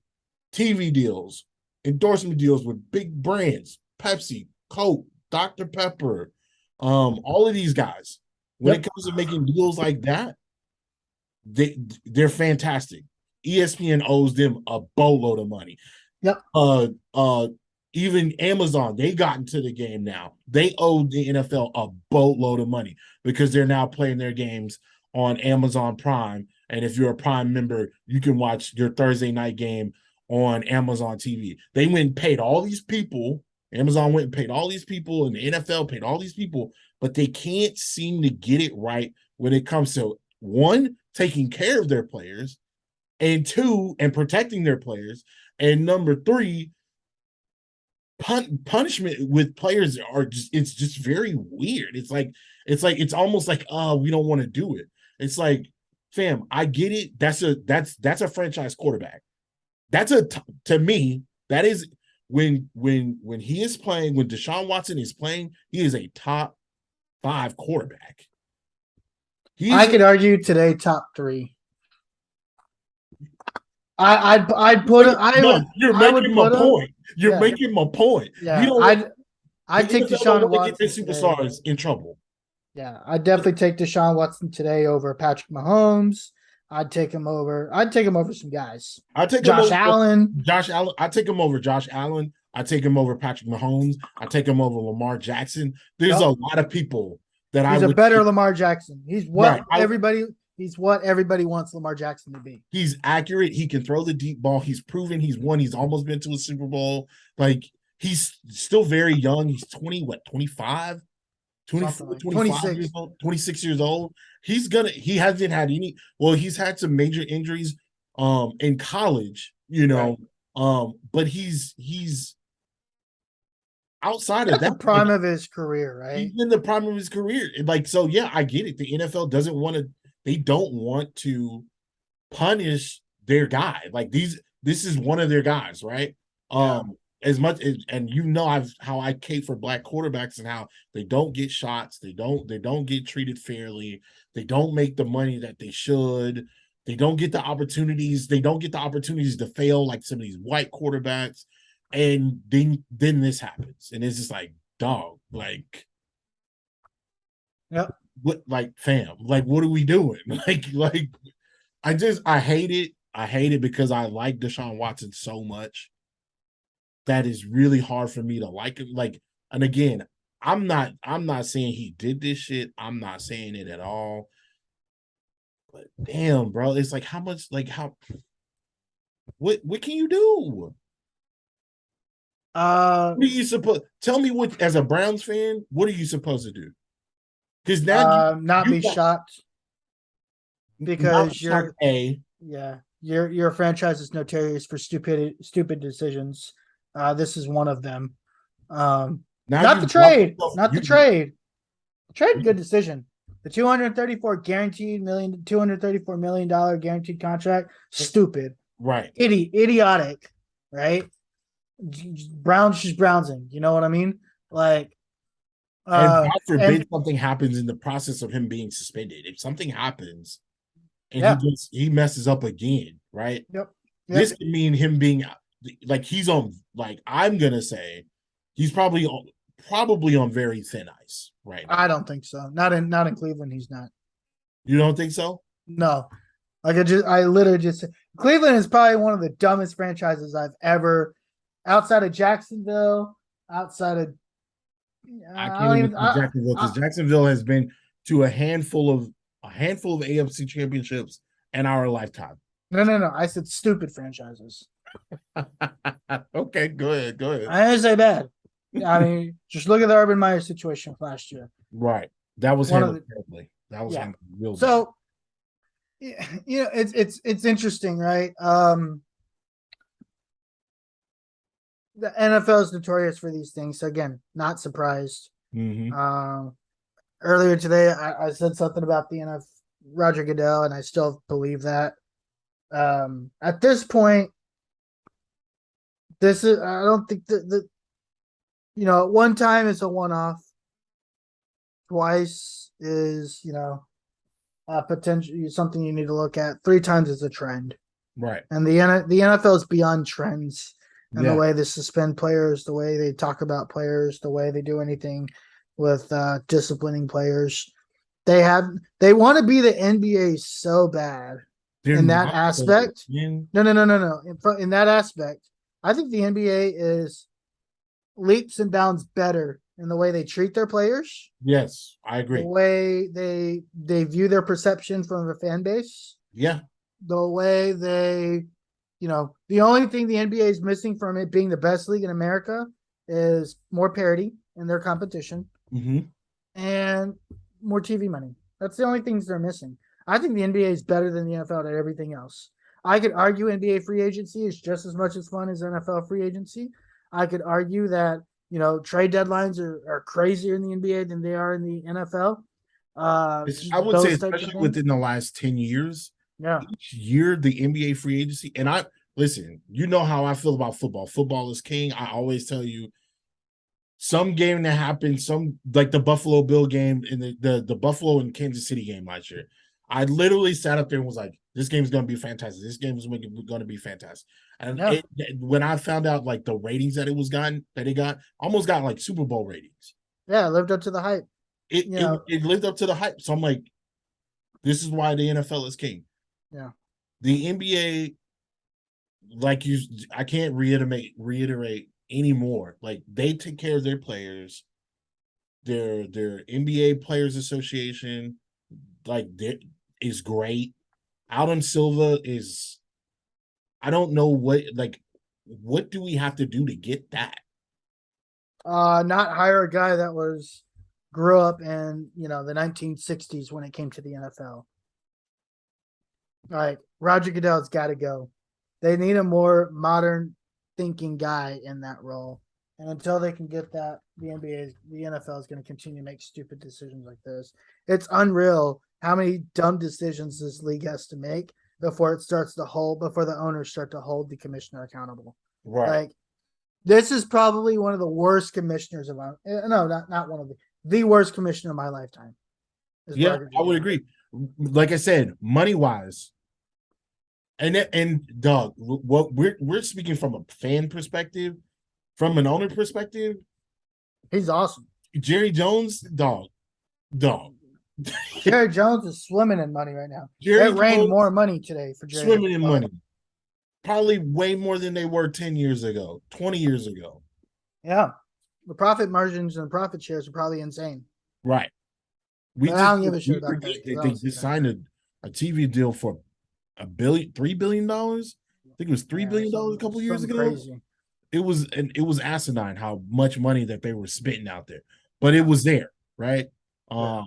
Speaker 1: TV deals, endorsement deals with big brands, Pepsi, Coke, Dr. Pepper, all of these guys. When
Speaker 2: Yep.
Speaker 1: it comes to making deals like that, they're fantastic. ESPN owes them a boatload of money.
Speaker 2: Yep.
Speaker 1: Even Amazon, they got into the game now. They owe the NFL a boatload of money because they're now playing their games on Amazon Prime. And if you're a Prime member, you can watch your Thursday night game on Amazon TV. They went and paid all these people. Amazon went and paid all these people, and the NFL paid all these people, but they can't seem to get it right when it comes to one, taking care of their players, and two, and protecting their players, and number three, punishment with players are it's just very weird. It's almost like, oh, we don't want to do it. It's like, fam, I get it. That's a franchise quarterback. To me, that is when he is playing, when Deshaun Watson is playing, he is a top 5 quarterback.
Speaker 2: I could argue today top 3. I'd put him.
Speaker 1: You're making my point. You're making my point.
Speaker 2: Yeah,
Speaker 1: You don't.
Speaker 2: I'd take Deshaun Watson.
Speaker 1: Get their superstars in trouble.
Speaker 2: Yeah, I'd definitely take Deshaun Watson today over Patrick Mahomes. I'd take him over some guys.
Speaker 1: I take
Speaker 2: Josh Allen.
Speaker 1: I take him over Josh Allen. I take him over Patrick Mahomes. I take him over Lamar Jackson. There's a lot of people that
Speaker 2: He's a better Lamar Jackson. He's what everybody wants Lamar Jackson to be.
Speaker 1: He's accurate. He can throw the deep ball. He's proven he's won. He's almost been to a Super Bowl. Like, he's still very young. He's 25? 24, 25 years old, 26 years old. He hasn't had he's had some major injuries in college, but he's outside of that,
Speaker 2: the prime of his career, right?
Speaker 1: He's in the prime of his career. Like, so yeah, I get it. The NFL don't want to punish their guy. Like, this is one of their guys, right? As much as, and how I cape for black quarterbacks and how they don't get shots, they don't get treated fairly, they don't make the money that they should, they don't get the opportunities to fail like some of these white quarterbacks, and then this happens, and it's just like, dog, like,
Speaker 2: yep,
Speaker 1: what, like, fam, like, what are we doing? Like, I hate it. I hate it because I like Deshaun Watson so much. That is really hard for me to like him. Like, and again, I'm not saying he did this shit. I'm not saying it at all. But damn, bro, it's like, what can you do? What are you supposed? Tell me what, as a Browns fan, what are you supposed to do? Because now
Speaker 2: not be shocked because your franchise is notorious for stupid decisions. This is one of them. Not the trade. Trade, good decision. The $234 million guaranteed contract, stupid.
Speaker 1: Right.
Speaker 2: Idiotic, right? Browns just browsing. You know what I mean? Like,
Speaker 1: and God forbid something happens in the process of him being suspended. If something happens and he messes up again, right?
Speaker 2: Yep.
Speaker 1: This could mean him being like, he's on, like, I'm gonna say he's probably on very thin ice right now.
Speaker 2: I don't think so. Not in Cleveland, he's not.
Speaker 1: You don't think so?
Speaker 2: No. Like, I literally just Cleveland is probably one of the dumbest franchises I've ever, outside of Jacksonville, I can't
Speaker 1: even Jacksonville, because Jacksonville has been to a handful of AFC championships in our lifetime.
Speaker 2: No. I said stupid franchises.
Speaker 1: Okay, go ahead.
Speaker 2: I didn't say bad. I mean, just look at the Urban Meyer situation last year.
Speaker 1: Right. That was handled terribly. That was handled real bad.
Speaker 2: So, it's interesting, right? The NFL is notorious for these things. So again, not surprised.
Speaker 1: Mm-hmm.
Speaker 2: Earlier today, I said something about the NFL, Roger Goodell, and I still believe that. At this point, This is I don't think at one time it's a one off. Twice is, potential something you need to look at. Three times is a trend.
Speaker 1: Right.
Speaker 2: And the NFL is beyond trends and the
Speaker 1: Yeah.
Speaker 2: way they suspend players, the way they talk about players, the way they do anything with disciplining players. They want to be the NBA so bad
Speaker 1: They're
Speaker 2: in that
Speaker 1: not though,
Speaker 2: aspect.
Speaker 1: man.
Speaker 2: No. In that aspect, I think the NBA is leaps and bounds better in the way they treat their players,
Speaker 1: Yes, I
Speaker 2: the
Speaker 1: agree.
Speaker 2: way they view their perception from the fan base,
Speaker 1: Yeah.
Speaker 2: the way the only thing the NBA is missing from it being the best league in America is more parity in their competition
Speaker 1: Mm-hmm.
Speaker 2: and more TV money. That's the only things they're missing. I think the NBA is better than the NFL at everything else. I could argue NBA free agency is just as much as fun as NFL free agency. I could argue that, trade deadlines are crazier in the NBA than they are in the NFL.
Speaker 1: I would say,
Speaker 2: Those types of
Speaker 1: especially
Speaker 2: things.
Speaker 1: within the last 10 years,
Speaker 2: Yeah.
Speaker 1: each year the NBA free agency, and I listen, you know how I feel about football. Football is king. I always tell you some game that happened, some like the Buffalo Bill game in the Buffalo and Kansas City game last year. I literally sat up there and was like, this game's gonna be fantastic. This game is gonna be fantastic. And
Speaker 2: Yeah.
Speaker 1: when I found out like the ratings that it got, almost got like Super Bowl ratings.
Speaker 2: Yeah, lived up to the hype.
Speaker 1: It,
Speaker 2: You
Speaker 1: it
Speaker 2: know,
Speaker 1: it lived up to the hype. So I'm like, this is why the NFL is king.
Speaker 2: yeah.
Speaker 1: The NBA, like I can't reiterate anymore. Like they take care of their players. Their NBA Players Association, like is great. Adam Silva is. I don't know what do we have to do to get that?
Speaker 2: Not hire a guy that grew up in, the 1960s when it came to the NFL. Like Roger Goodell's got to go. They need a more modern thinking guy in that role. And until they can get that, the NFL is going to continue to make stupid decisions like this. It's unreal how many dumb decisions this league has to make before the owners start to hold the commissioner accountable.
Speaker 1: Right.
Speaker 2: Like this is probably one of the worst commissioners of my no, not one of the worst commissioner of my lifetime.
Speaker 1: Yeah, I would agree. Like I said, money wise, and dog, what we're speaking from a fan perspective, from an owner perspective.
Speaker 2: He's awesome.
Speaker 1: Jerry Jones, dog.
Speaker 2: Jerry Jones is swimming in money right now.
Speaker 1: Jerry
Speaker 2: It rained
Speaker 1: Jones
Speaker 2: more money today for Jerry.
Speaker 1: swimming in money. Probably way more than they were 10 years ago, 20 years ago.
Speaker 2: Yeah. The profit margins and profit shares are probably insane.
Speaker 1: Right.
Speaker 2: I don't give a shit about
Speaker 1: that.
Speaker 2: that.
Speaker 1: They just signed a TV deal for $3 billion. I think it was $3 billion a couple years ago.
Speaker 2: Crazy.
Speaker 1: It was asinine how much money that they were spitting out there, but it was there, right?
Speaker 2: Yeah.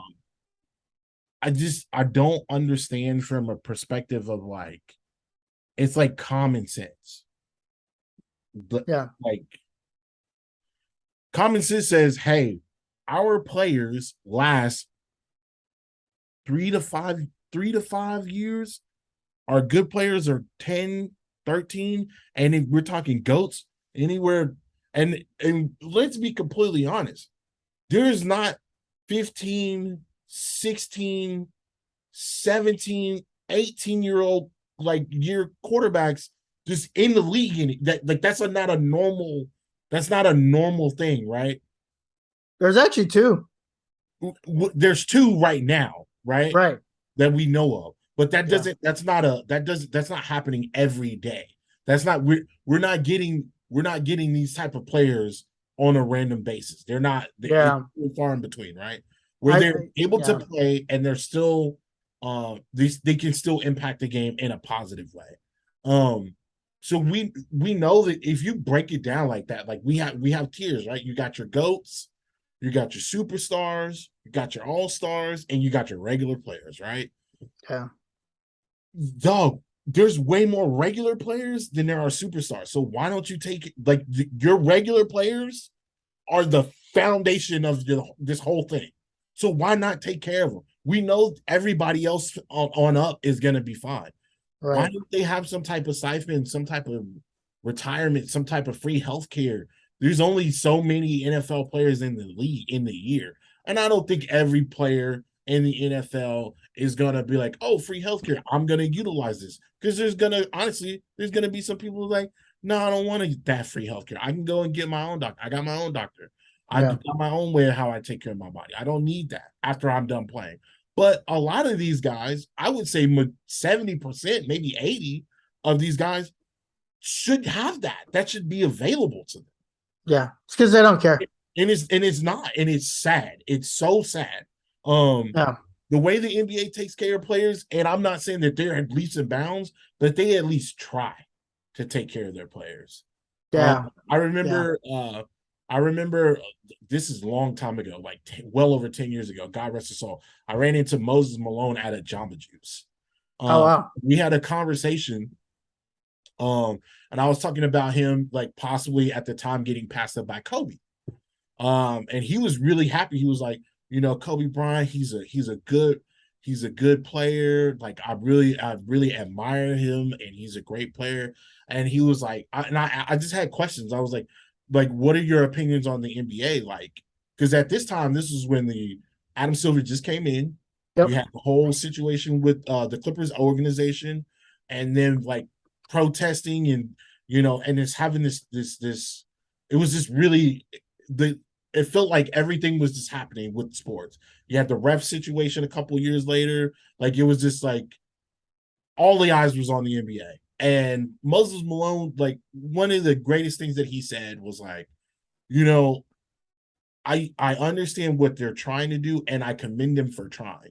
Speaker 1: I don't understand from a perspective of like, it's like common sense. But
Speaker 2: yeah,
Speaker 1: like common sense says, hey, our players last 3 to 5 years. Our good players are 10, 13, and if we're talking goats anywhere, and let's be completely honest, there's not 15, 16, 17, 18-year-old like year quarterbacks just in the league in it. That's not a normal thing, right?
Speaker 2: There's actually two.
Speaker 1: There's two right now, right?
Speaker 2: Right.
Speaker 1: That we know of. But that doesn't that's not happening every day. That's not we're not getting these type of players on a random basis. They're far in between, right? Where they're able to play and they're still they can still impact the game in a positive way. So we know that if you break it down like that, like we have tiers, right? You got your GOATs, you got your superstars, you got your all-stars, and you got your regular players, right?
Speaker 2: Yeah.
Speaker 1: Dog, there's way more regular players than there are superstars. So why don't you take like your regular players are the foundation of this whole thing. So why not take care of them? We know everybody else on up is going to be fine. Right. Why don't they have some type of siphon, some type of retirement, some type of free health care. There's only so many NFL players in the league in the year. And I don't think every player in the NFL is gonna be like, oh, free healthcare. I'm gonna utilize this. Because there's gonna be some people like, no, I don't want to get that free healthcare. I can go and get my own doctor. I got my own doctor. I
Speaker 2: Yeah.
Speaker 1: got my own way of how I take care of my body. I don't need that after I'm done playing. But a lot of these guys, I would say 70%, maybe 80 of these guys should have that. That should be available to them.
Speaker 2: Yeah. It's because they don't care.
Speaker 1: And it's not, and it's sad. It's so sad.
Speaker 2: Yeah.
Speaker 1: The way the NBA takes care of players, and I'm not saying that they're at least in bounds, but they at least try to take care of their players.
Speaker 2: Yeah.
Speaker 1: I remember this is a long time ago, like well over 10 years ago. God rest his soul. I ran into Moses Malone at a Jamba Juice.
Speaker 2: Oh wow.
Speaker 1: We had a conversation. And I was talking about him like possibly at the time getting passed up by Kobe. And he was really happy. He was like, you know, Kobe Bryant, he's a good player. Like I really admire him, and he's a great player. And he was like, I just had questions. I was like, what are your opinions on the NBA? Like, because at this time, this was when the Adam Silver just came in.
Speaker 2: Yep.
Speaker 1: You had the whole situation with the Clippers organization, and then like protesting, and you know, and it's having this. It was just really it felt like everything was just happening with sports. You had the ref situation a couple years later. Like it was just like all the eyes was on the NBA. And Moses Malone, like one of the greatest things that he said was like, you know, I understand what they're trying to do, and I commend them for trying.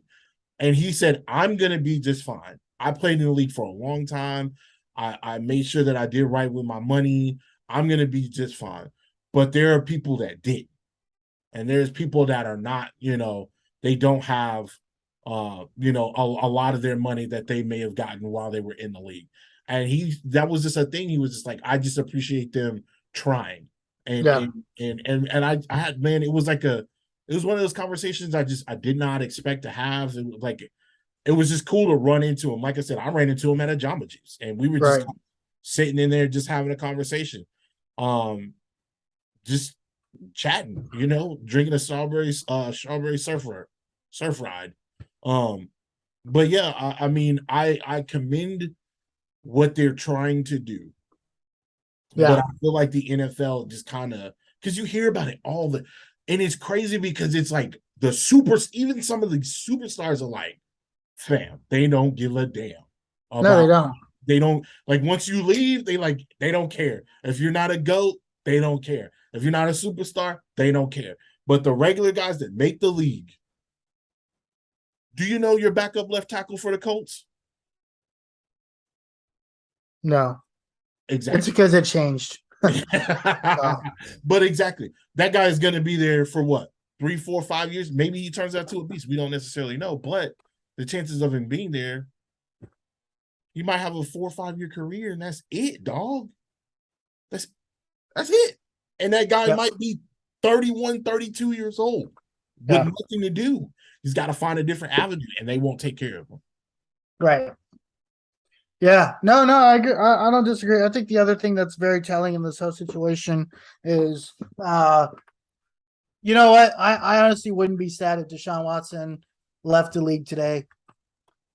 Speaker 1: And he said, I'm gonna be just fine. I played in the league for a long time. I made sure that I did right with my money. I'm gonna be just fine. But there are people that did. And there's people that are not, you know, they don't have you know, a lot of their money that they may have gotten while they were in the league. And that was just a thing. He was just like, I just appreciate them trying. And
Speaker 2: Yeah.
Speaker 1: and I had, man, it was one of those conversations I did not expect to have. It was just cool to run into him. Like I said, I ran into him at a Jamba Juice, and we were just
Speaker 2: Right.
Speaker 1: sitting in there just having a conversation. Just chatting, you know, drinking a strawberry surf ride. But yeah, I mean, I commend what they're trying to do.
Speaker 2: Yeah.
Speaker 1: But I feel like the NFL just kind of, because you hear about it and it's crazy because it's like even some of the superstars are like, fam, they don't give a damn about,
Speaker 2: No, they don't.
Speaker 1: they don't, like once you leave, they don't care. If you're not a GOAT, they don't care. If you're not a superstar, they don't care. But the regular guys that make the league, do you know your backup left tackle for the Colts?
Speaker 2: No. It's
Speaker 1: Exactly.
Speaker 2: because it changed.
Speaker 1: But exactly. That guy is going to be there for what? 3, 4, 5 years? Maybe he turns out to a beast. We don't necessarily know. But the chances of him being there, he might have a 4 or 5 year career, and that's it, dog. That's it. And that guy might be 31, 32 years old with nothing to do. He's got to find a different avenue, and they won't take care of him.
Speaker 2: Right. Yeah. No, I agree. I don't disagree. I think the other thing that's very telling in this whole situation is, you know what? I honestly wouldn't be sad if Deshaun Watson left the league today.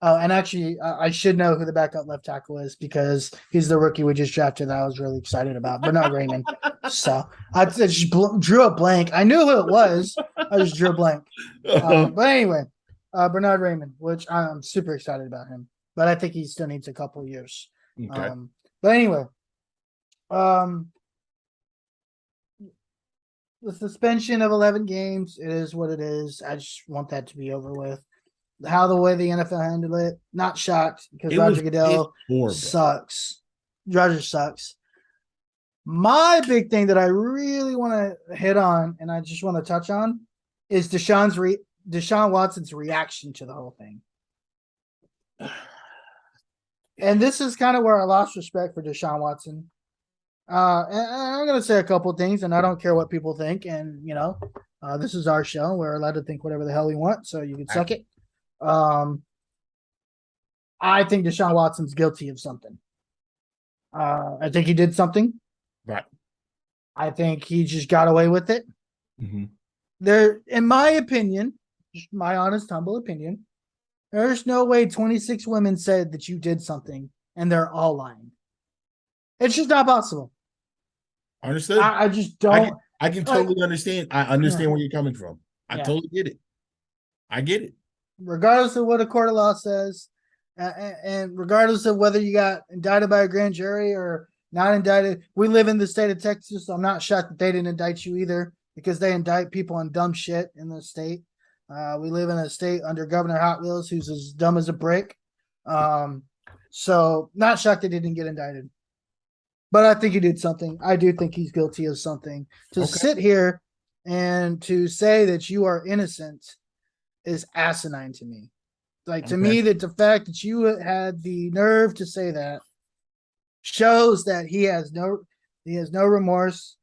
Speaker 2: And actually, I should know who the backup left tackle is because he's the rookie we just drafted that I was really excited about, Bernard Raymond. So I just drew a blank. I knew who it was. I just drew a blank. But anyway, Bernard Raymond, which I'm super excited about him. But I think he still needs a couple of years.
Speaker 1: Okay.
Speaker 2: But anyway, the suspension of 11 games, it is what it is. I just want that to be over with. How the way the NFL handled it, not shocked because Roger Goodell sucks. Roger sucks. My big thing that I really want to hit on, and I just want to touch on, is Deshaun Watson's reaction to the whole thing. And this is kind of where I lost respect for Deshaun Watson. And I'm going to say a couple things, and I don't care what people think. And, you know, this is our show. We're allowed to think whatever the hell we want, so you can suck it. I think Deshaun Watson's guilty of something. I think he did something.
Speaker 1: Right.
Speaker 2: I think he just got away with it.
Speaker 1: Mm-hmm.
Speaker 2: There, in my opinion, just my honest, humble opinion, there's no way 26 women said that you did something and they're all lying. It's just not possible.
Speaker 1: Understood.
Speaker 2: I just
Speaker 1: I
Speaker 2: don't
Speaker 1: can I can
Speaker 2: like.
Speaker 1: totally understand. I
Speaker 2: Yeah,
Speaker 1: understand where you're coming from. I
Speaker 2: yeah.
Speaker 1: totally get it. I get it.
Speaker 2: Regardless of what a court of law says, and regardless of whether you got indicted by a grand jury or not indicted, we live in the state of Texas, so I'm not shocked that they didn't indict you either because they indict people on dumb shit in the state. We live in a state under Governor Hot Wheels who's as dumb as a brick. Um, so not shocked they didn't get indicted. But I think he did something. I do think he's guilty of something. To
Speaker 1: Okay.
Speaker 2: sit here and to say that you are innocent is asinine to me. Like to
Speaker 1: Okay.
Speaker 2: me, that the fact that you had the nerve to say that shows that he has no remorse,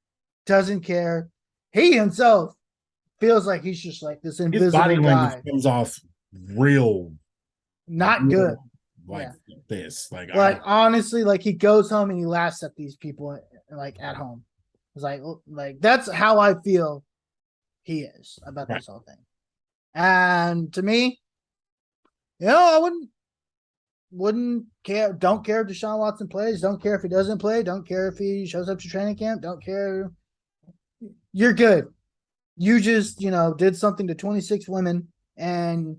Speaker 2: doesn't care. He himself feels like he's just like this
Speaker 1: His body
Speaker 2: invisible
Speaker 1: language
Speaker 2: guy.
Speaker 1: comes off real,
Speaker 2: Not good.
Speaker 1: real like
Speaker 2: Yeah.
Speaker 1: this. Like
Speaker 2: Like honestly, like he goes home and he laughs at these people like at home. It's like that's how I feel he is about
Speaker 1: right.
Speaker 2: this whole thing. And to me, I wouldn't care. Don't care if Deshaun Watson plays. Don't care if he doesn't play. Don't care if he shows up to training camp. Don't care. You're good. You just did something to 26 women, and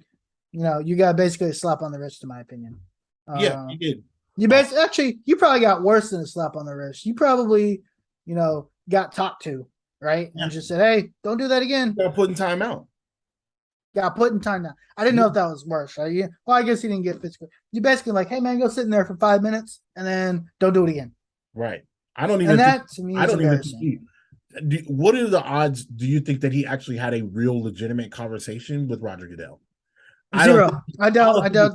Speaker 2: you got basically a slap on the wrist, in my opinion.
Speaker 1: Yeah, he did.
Speaker 2: You actually you probably got worse than a slap on the wrist. You probably got talked to, right, and just said, "Hey, don't do that again."
Speaker 1: Got put in timeout.
Speaker 2: Got put in time now. I didn't know if that was worse. Right? Well, I guess he didn't get physical. You basically like, hey man, go sit in there for 5 minutes and then don't do it again.
Speaker 1: Right. I don't even.
Speaker 2: And that to me
Speaker 1: I
Speaker 2: is
Speaker 1: don't even
Speaker 2: embarrassing.
Speaker 1: what are the odds? Do you think that he actually had a real legitimate conversation with Roger Goodell? I don't.
Speaker 2: Zero. I doubt. I doubt.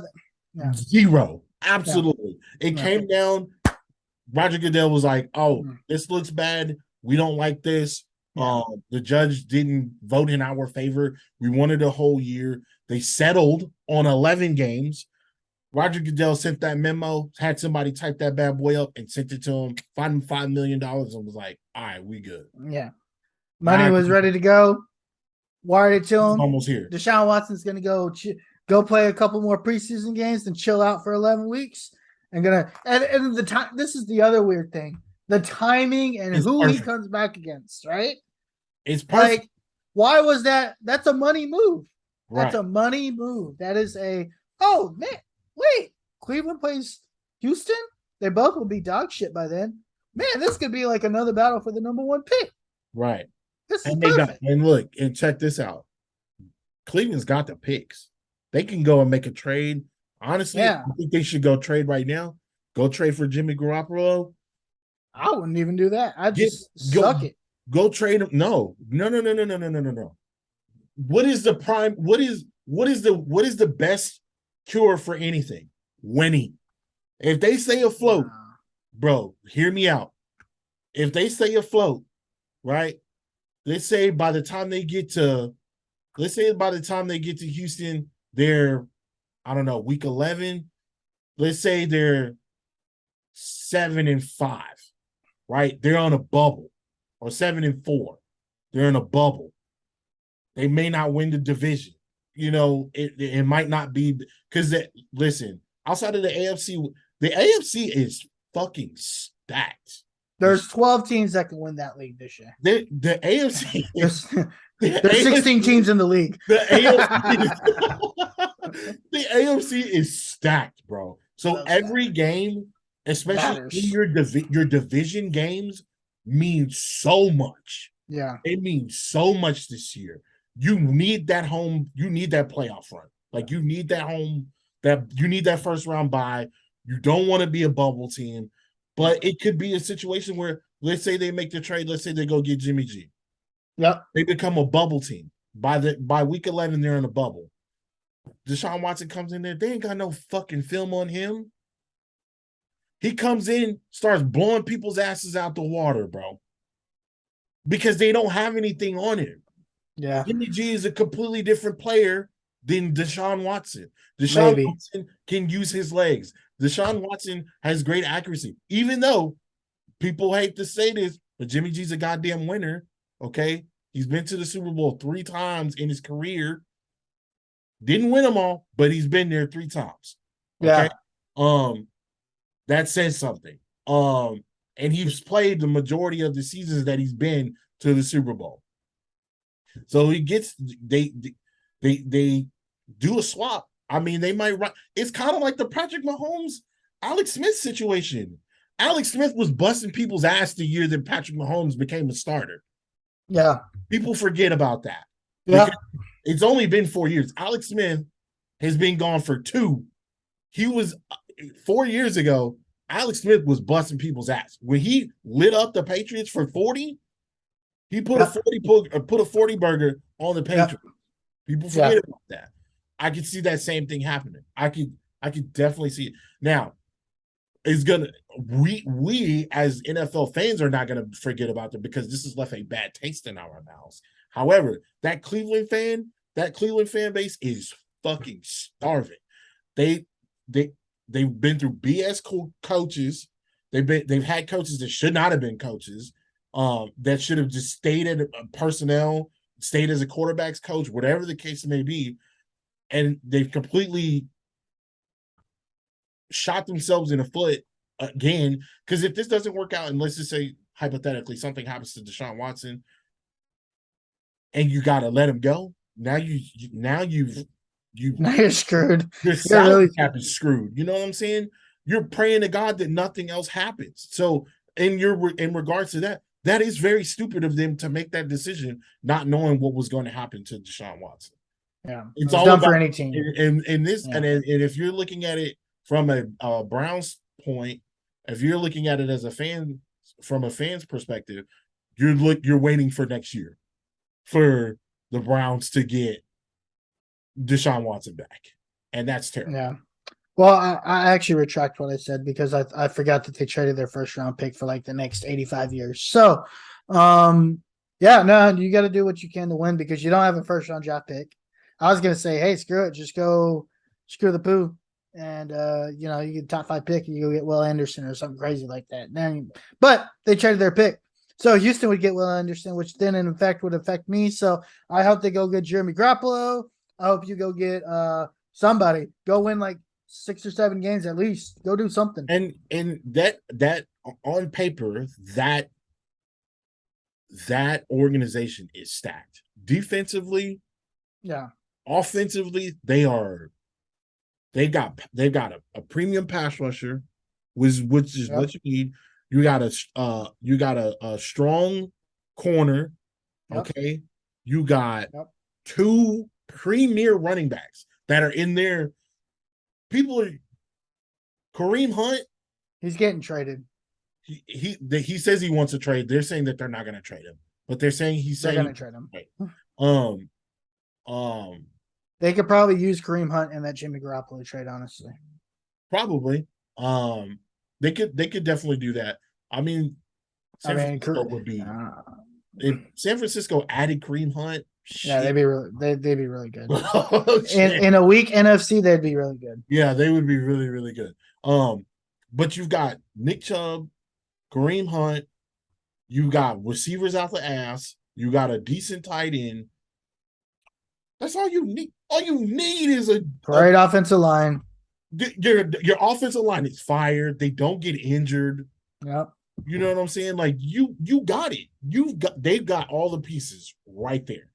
Speaker 2: Yeah.
Speaker 1: Zero. Absolutely. It
Speaker 2: Yeah.
Speaker 1: came down. Roger Goodell was like, "Oh,
Speaker 2: Mhm.
Speaker 1: this looks bad. We don't like this.
Speaker 2: Yeah.
Speaker 1: The judge didn't vote in our favor. We wanted a whole year. They settled on 11 games. Roger Goodell sent that memo, had somebody type that bad boy up and sent it to him, fined him $5 million, and was like, all right, we good.
Speaker 2: Yeah. Money was ready to go. Wired it to him.
Speaker 1: Almost here.
Speaker 2: Deshaun Watson's going to go play a couple more preseason games and chill out for 11 weeks. And the time. This is the other weird thing: the timing and
Speaker 1: It's
Speaker 2: who
Speaker 1: perfect.
Speaker 2: he comes back against. Right?
Speaker 1: It's perfect.
Speaker 2: Like, why was that? That's a money move. That's
Speaker 1: Right.
Speaker 2: a money move. That is oh man, wait. Cleveland plays Houston. They both will be dog shit by then. Man, this could be like another battle for the #1 pick.
Speaker 1: Right.
Speaker 2: This is
Speaker 1: And
Speaker 2: perfect.
Speaker 1: and look, and check this out. Cleveland's got the picks. They can go and make a trade. Honestly,
Speaker 2: Yeah.
Speaker 1: I think they should go trade right now. Go trade for Jimmy Garoppolo.
Speaker 2: I wouldn't even do that. I just suck it.
Speaker 1: Go trade him. No. What is the prime? What is the best cure for anything? Winning. If they stay afloat, bro, hear me out. If they stay afloat, right? Let's say by the time they get to Houston, they're, I don't know, week 11. Let's say they're 7-5, right? They're on a bubble, or 7-4. They're in a bubble. They may not win the division. It might not be because listen, outside of the AFC is fucking stacked.
Speaker 2: There's 12 teams that can win that league this year.
Speaker 1: The AFC
Speaker 2: there's 16 teams in the league.
Speaker 1: The AFC is stacked, bro. So every game, especially your division games, means so much.
Speaker 2: Yeah.
Speaker 1: It means so much this year. You need that home, you need that playoff run. Like you need that you need that first round bye. You don't want to be a bubble team, but it could be a situation where, let's say they make the trade, let's say they go get Jimmy G.
Speaker 2: Yep.
Speaker 1: They become a bubble team. By week 11, they're in a bubble. Deshaun Watson comes in there. They ain't got no fucking film on him. He comes in, starts blowing people's asses out the water, bro. Because they don't have anything on him.
Speaker 2: Yeah.
Speaker 1: Jimmy G is a completely different player than Deshaun Watson. Deshaun
Speaker 2: Maybe.
Speaker 1: Watson can use his legs. Deshaun Watson has great accuracy, even though people hate to say this, but Jimmy G's a goddamn winner. Okay. He's been to the Super Bowl 3 times in his career. Didn't win them all, but he's been there 3 times. Okay.
Speaker 2: Yeah.
Speaker 1: That says something. And he's played the majority of the seasons that he's been to the Super Bowl. So he gets they do a swap. I mean, they might run. It's kind of like the Patrick Mahomes, Alex Smith situation. Alex Smith was busting people's ass the year that Patrick Mahomes became a starter.
Speaker 2: Yeah.
Speaker 1: People forget about that.
Speaker 2: Yeah.
Speaker 1: It's only been 4 years. Alex Smith has been gone for 2. He was 4 years ago. Alex Smith was busting people's ass when he lit up the Patriots for 40. He put a 40 burger on the Patriots. People forget about that. I could see that same thing happening. I could definitely see it. Now, it's gonna we as NFL fans are not gonna forget about them because this has left a bad taste in our mouths. However, that Cleveland fan base is fucking starving. They've been through BS coaches. They've had coaches that should not have been coaches. That should have just stayed at personnel, stayed as a quarterback's coach, whatever the case may be, and they've completely shot themselves in the foot again. Because if this doesn't work out, and let's just say hypothetically something happens to Deshaun Watson, and you got to let him go, now
Speaker 2: you're screwed.
Speaker 1: Your salary cap is screwed. You know what I'm saying? You're praying to God that nothing else happens. So, in regards to that, that is very stupid of them to make that decision, not knowing what was going to happen to Deshaun Watson.
Speaker 2: Yeah,
Speaker 1: it's all
Speaker 2: done
Speaker 1: about,
Speaker 2: for any team.
Speaker 1: And if you're looking at it from a Browns point, if you're looking at it as a fan, from a fan's perspective, you're waiting for next year for the Browns to get Deshaun Watson back, and that's terrible.
Speaker 2: Yeah. Well, I actually retract what I said because I forgot that they traded their first round pick for like the next 85 years. So, yeah, no, you got to do what you can to win because you don't have a first round draft pick. I was gonna say, hey, screw it, just go screw the poo, and you get top 5 pick and you go get Will Anderson or something crazy like that. But they traded their pick. So Houston would get Will Anderson, which then in effect would affect me. So I hope they go get Jeremy Garoppolo. I hope you go get somebody. Go win like 6 or 7 games at least. Go do something.
Speaker 1: And that on paper, that organization is stacked. Defensively,
Speaker 2: yeah.
Speaker 1: Offensively, they've got a premium pass rusher, which is what you need. You got a strong corner. Okay. You got 2 premier running backs that are in there. Kareem Hunt,
Speaker 2: he's getting traded.
Speaker 1: He says he wants to trade. They're saying that they're not going to trade him, but they're saying
Speaker 2: they're going to trade him. They could probably use Kareem Hunt in that Jimmy Garoppolo trade, honestly.
Speaker 1: Probably. They could definitely do that. I mean, San Francisco would be if San Francisco added Kareem Hunt.
Speaker 2: Yeah, they'd be really good. in a weak NFC, they'd be really good.
Speaker 1: Yeah, they would be really, really good. But you've got Nick Chubb, Kareem Hunt, you got receivers out the ass, you got a decent tight end. That's all you need. All you need is a
Speaker 2: great offensive line.
Speaker 1: Your offensive line is fired. They don't get injured.
Speaker 2: Yep.
Speaker 1: You know what I'm saying? Like you got it. They've got all the pieces right there.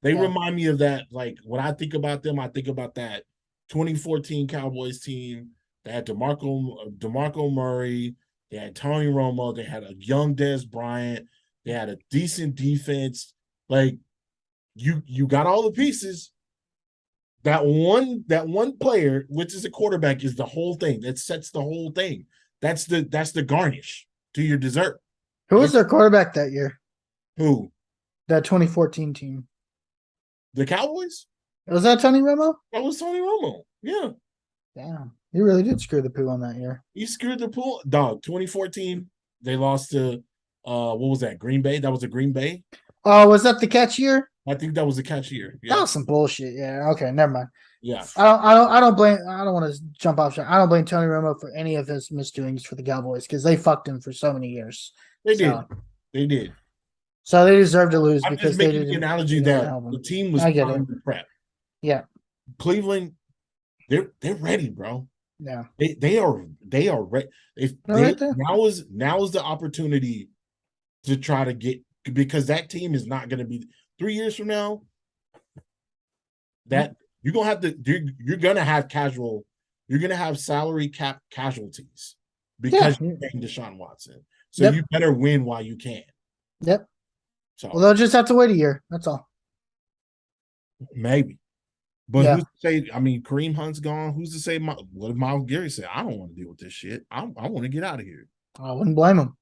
Speaker 1: They remind me of that. Like when I think about them, I think about that 2014 Cowboys team. They had DeMarco Murray. They had Tony Romo. They had a young Dez Bryant. They had a decent defense. Like you got all the pieces. That one player, which is a quarterback, is the whole thing. That sets the whole thing. That's the garnish to your dessert.
Speaker 2: Who was their quarterback that year?
Speaker 1: Who?
Speaker 2: That 2014 team.
Speaker 1: The Cowboys?
Speaker 2: Was that Tony Romo?
Speaker 1: That was Tony Romo. Yeah.
Speaker 2: Damn. He really did screw the poo on that year.
Speaker 1: He screwed the poo. Dog, 2014, they lost to what was that? Green Bay? That was a Green Bay?
Speaker 2: Oh, was that the catch year?
Speaker 1: I think that was the catch here.
Speaker 2: That
Speaker 1: Yeah,
Speaker 2: was some bullshit. Yeah. Okay. Never mind.
Speaker 1: yeah,
Speaker 2: I don't blame. I don't want to jump off. I don't blame Tony Romo for any of his misdoings for the Cowboys because they fucked him for so many years.
Speaker 1: they
Speaker 2: So,
Speaker 1: did. They did.
Speaker 2: so they deserve to lose
Speaker 1: I'm just
Speaker 2: because they
Speaker 1: making the
Speaker 2: didn't.
Speaker 1: analogy
Speaker 2: They didn't
Speaker 1: that
Speaker 2: help
Speaker 1: the
Speaker 2: him.
Speaker 1: team was
Speaker 2: I get it.
Speaker 1: primed to prep.
Speaker 2: Yeah.
Speaker 1: Cleveland, they're ready, bro.
Speaker 2: Yeah.
Speaker 1: They are ready. If
Speaker 2: They're
Speaker 1: they
Speaker 2: right there.
Speaker 1: now is the opportunity to try to get, because that team is not going to be 3 years from now. That you're gonna have to you're gonna have you're gonna have salary cap casualties
Speaker 2: Yeah.
Speaker 1: because you're paying Deshaun Watson. So
Speaker 2: Yep.
Speaker 1: you better win while you can.
Speaker 2: Yep. Well,
Speaker 1: So
Speaker 2: they'll just have to wait a year. That's all.
Speaker 1: maybe. But
Speaker 2: Yeah.
Speaker 1: who's to say? I mean, Kareem Hunt's gone. Who's to say? What if Miles Gary said, "I don't want to deal with this shit. I want to get out of here."
Speaker 2: I wouldn't blame him.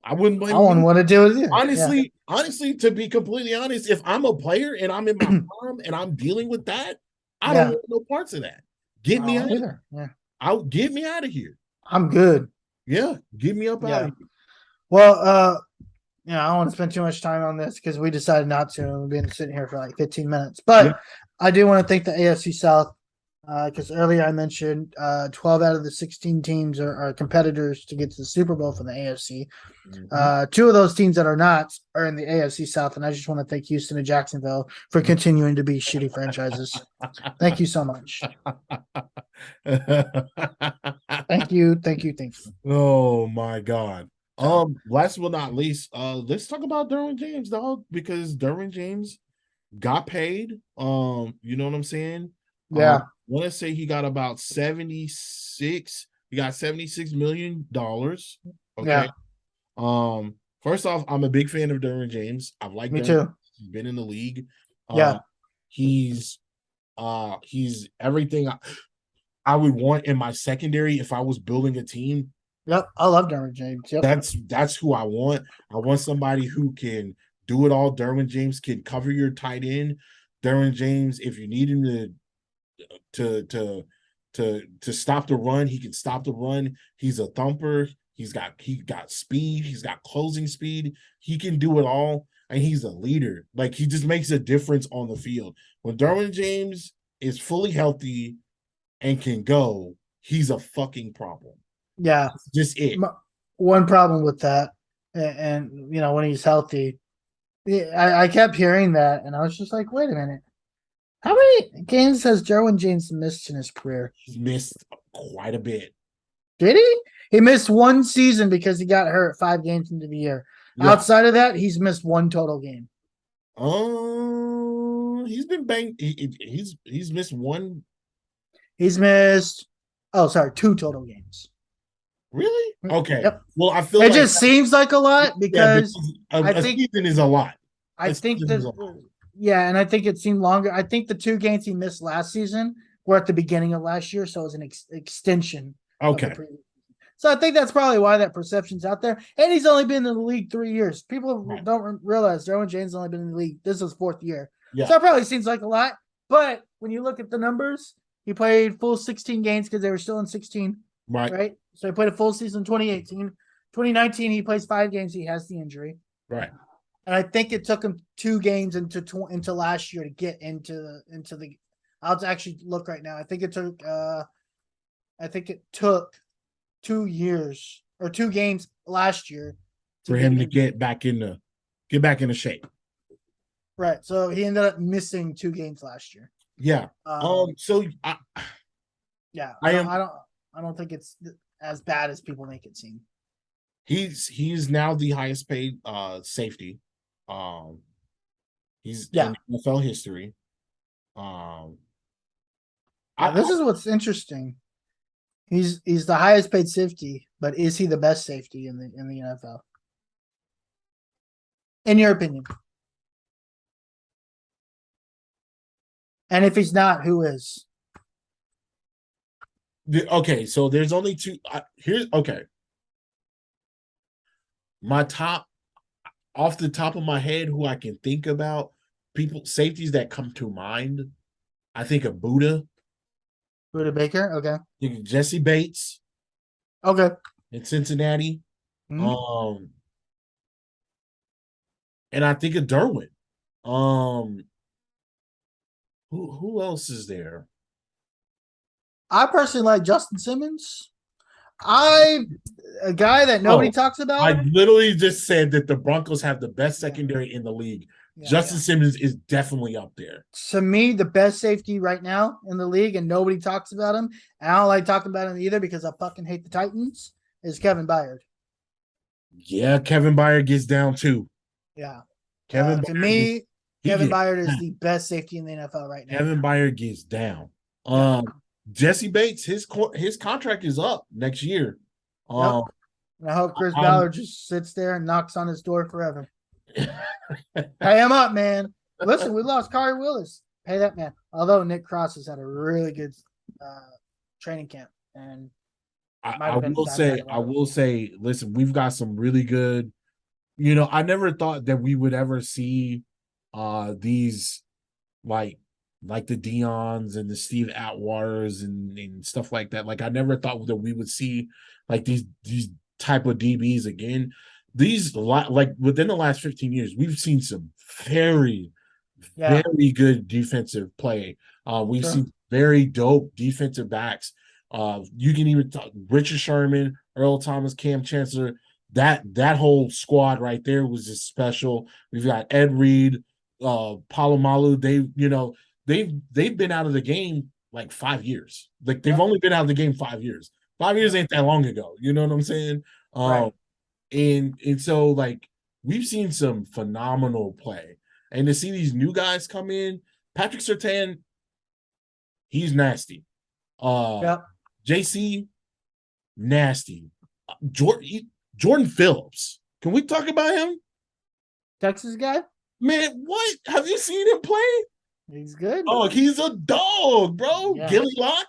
Speaker 1: I wouldn't blame
Speaker 2: I wouldn't
Speaker 1: him.
Speaker 2: want to deal with it. Yeah.
Speaker 1: Honestly, to be completely honest, if I'm a player and I'm in my prime and I'm dealing with that, I don't
Speaker 2: Yeah.
Speaker 1: want no parts of that. Get me
Speaker 2: I don't
Speaker 1: out.
Speaker 2: either. Yeah.
Speaker 1: Get me out of here.
Speaker 2: I'm good.
Speaker 1: Yeah, get me up out
Speaker 2: Yeah.
Speaker 1: of here.
Speaker 2: Well, yeah, I don't want to spend too much time on this because we decided not to, and we've been sitting here for like 15 minutes. But
Speaker 1: Yeah.
Speaker 2: I do want to thank the AFC South because earlier I mentioned 12 out of the 16 teams are competitors to get to the Super Bowl from the AFC. Two of those teams that are not are in the AFC South, and I just want to thank Houston and Jacksonville for continuing to be shitty franchises. Thank you so much. Thank you, thank you, thank you.
Speaker 1: Oh my God. Last but not least, let's talk about Derwin James, dog, because Derwin James got paid. You know what I'm saying?
Speaker 2: Yeah.
Speaker 1: I want to say he got about 76. He got $76 million. Okay.
Speaker 2: Yeah.
Speaker 1: First off, I'm a big fan of Derwin James. I've liked
Speaker 2: Me
Speaker 1: Derwin.
Speaker 2: too.
Speaker 1: He's been in the league.
Speaker 2: Yeah.
Speaker 1: He's everything I would want in my secondary if I was building a team.
Speaker 2: Yep. I love Derwin James. Yep.
Speaker 1: That's who I want. I want somebody who can do it all. Derwin James can cover your tight end. Derwin James, if you need him to stop the run, he can stop the run. He's a thumper. He got speed. He's got closing speed. He can do it all, and he's a leader. Like, he just makes a difference on the field. When Derwin James is fully healthy and can go, he's a fucking problem.
Speaker 2: Yeah.
Speaker 1: That's just it.
Speaker 2: One problem with that, and you know, when he's healthy, I kept hearing that, and I was just like, wait a minute. How many games has Derwin James missed in his career?
Speaker 1: He's missed quite a bit.
Speaker 2: Did he? He missed one season because he got hurt 5 games into the year.
Speaker 1: Yeah.
Speaker 2: Outside of that, he's missed one total game.
Speaker 1: He's been banged. He's missed one.
Speaker 2: He's missed. Oh, sorry, 2 total games.
Speaker 1: Really? Okay.
Speaker 2: Yep.
Speaker 1: Well, I feel
Speaker 2: It
Speaker 1: like
Speaker 2: just seems like a lot because
Speaker 1: a season is a lot.
Speaker 2: I think that, yeah, and I think it seemed longer. I think the 2 games he missed last season were at the beginning of last year, so it was an extension.
Speaker 1: Okay.
Speaker 2: So I think that's probably why that perception's out there. And he's only been in the league 3 years. People don't realize Derwin James has only been in the league. This is his 4th year. Yeah. So it probably seems like a lot. But when you look at the numbers, he played full 16 games because they were still in 16. Right. So he played a full season in 2018. 2019, he plays 5 games. He has the injury.
Speaker 1: Right.
Speaker 2: And I think it took him 2 games into last year to get into the. I'll actually look right now. I think it took 2 years or 2 games last year
Speaker 1: for him to get back into shape.
Speaker 2: Right. So he ended up missing 2 games last year.
Speaker 1: Yeah. So I
Speaker 2: don't think it's as bad as people make it seem.
Speaker 1: He's now the highest paid safety. He's in NFL history.
Speaker 2: This is what's interesting. He's the highest paid safety, but is he the best safety in the NFL? In your opinion? And if he's not, who is?
Speaker 1: Okay, so there's only 2. Okay. My top, off the top of my head, who I can think about, safeties that come to mind, I think of Buddha
Speaker 2: Baker, okay.
Speaker 1: Jesse Bates,
Speaker 2: okay,
Speaker 1: in Cincinnati, and I think of Derwin. Um, who else is there?
Speaker 2: I personally like Justin Simmons. I a guy that nobody
Speaker 1: Oh,
Speaker 2: talks
Speaker 1: I
Speaker 2: about.
Speaker 1: literally just said that the Broncos have the best
Speaker 2: Yeah,
Speaker 1: secondary in the league.
Speaker 2: yeah.
Speaker 1: Justin Simmons is definitely up there.
Speaker 2: To me, the best safety right now in the league, and nobody talks about him. And I don't like talking about him either because I fucking hate the Titans. Is Kevin Byard.
Speaker 1: Yeah, Kevin Byard gets down too.
Speaker 2: Yeah.
Speaker 1: Kevin
Speaker 2: To
Speaker 1: Byard gets
Speaker 2: me,
Speaker 1: he
Speaker 2: Kevin
Speaker 1: gets
Speaker 2: Byard is
Speaker 1: down.
Speaker 2: the best safety in the NFL right now.
Speaker 1: Kevin Byard gets down.
Speaker 2: Yep.
Speaker 1: Jesse Bates, his contract is up next year.
Speaker 2: Yep.
Speaker 1: Um,
Speaker 2: And I hope Chris
Speaker 1: I'm
Speaker 2: Ballard just sits there and knocks on his door forever. Pay him up, man. Listen, we lost Kari Willis. Pay that man. Although Nick Cross has had a really good training camp and might
Speaker 1: I
Speaker 2: have been
Speaker 1: will
Speaker 2: time back
Speaker 1: I
Speaker 2: around.
Speaker 1: will say, listen, we've got some really good. I never thought that we would ever see these like the Dion's and the Steve Atwaters and stuff like that. Like I never thought that we would see like these type of DBs again. These like within the last 15 years, we've seen some very,
Speaker 2: Yeah,
Speaker 1: very good defensive play. We've
Speaker 2: sure.
Speaker 1: seen very dope defensive backs. You can even talk Richard Sherman, Earl Thomas, Cam Chancellor. That whole squad right there was just special. We've got Ed Reed, Palomalu. They've been out of the game like 5 years. Like they've
Speaker 2: Yep.
Speaker 1: only been out of the game 5 years. 5 years
Speaker 2: Yep.
Speaker 1: ain't that long ago. You know what I'm saying?
Speaker 2: Right.
Speaker 1: And so like we've seen some phenomenal play, and to see these new guys come in, Patrick Surtain, he's nasty.
Speaker 2: Yep.
Speaker 1: JC, nasty. Jordan Phillips, can we talk about him?
Speaker 2: Texas guy.
Speaker 1: Man, what have you seen him play?
Speaker 2: He's good.
Speaker 1: Oh, he's a dog, bro.
Speaker 2: Yeah.
Speaker 1: Gilly Lock.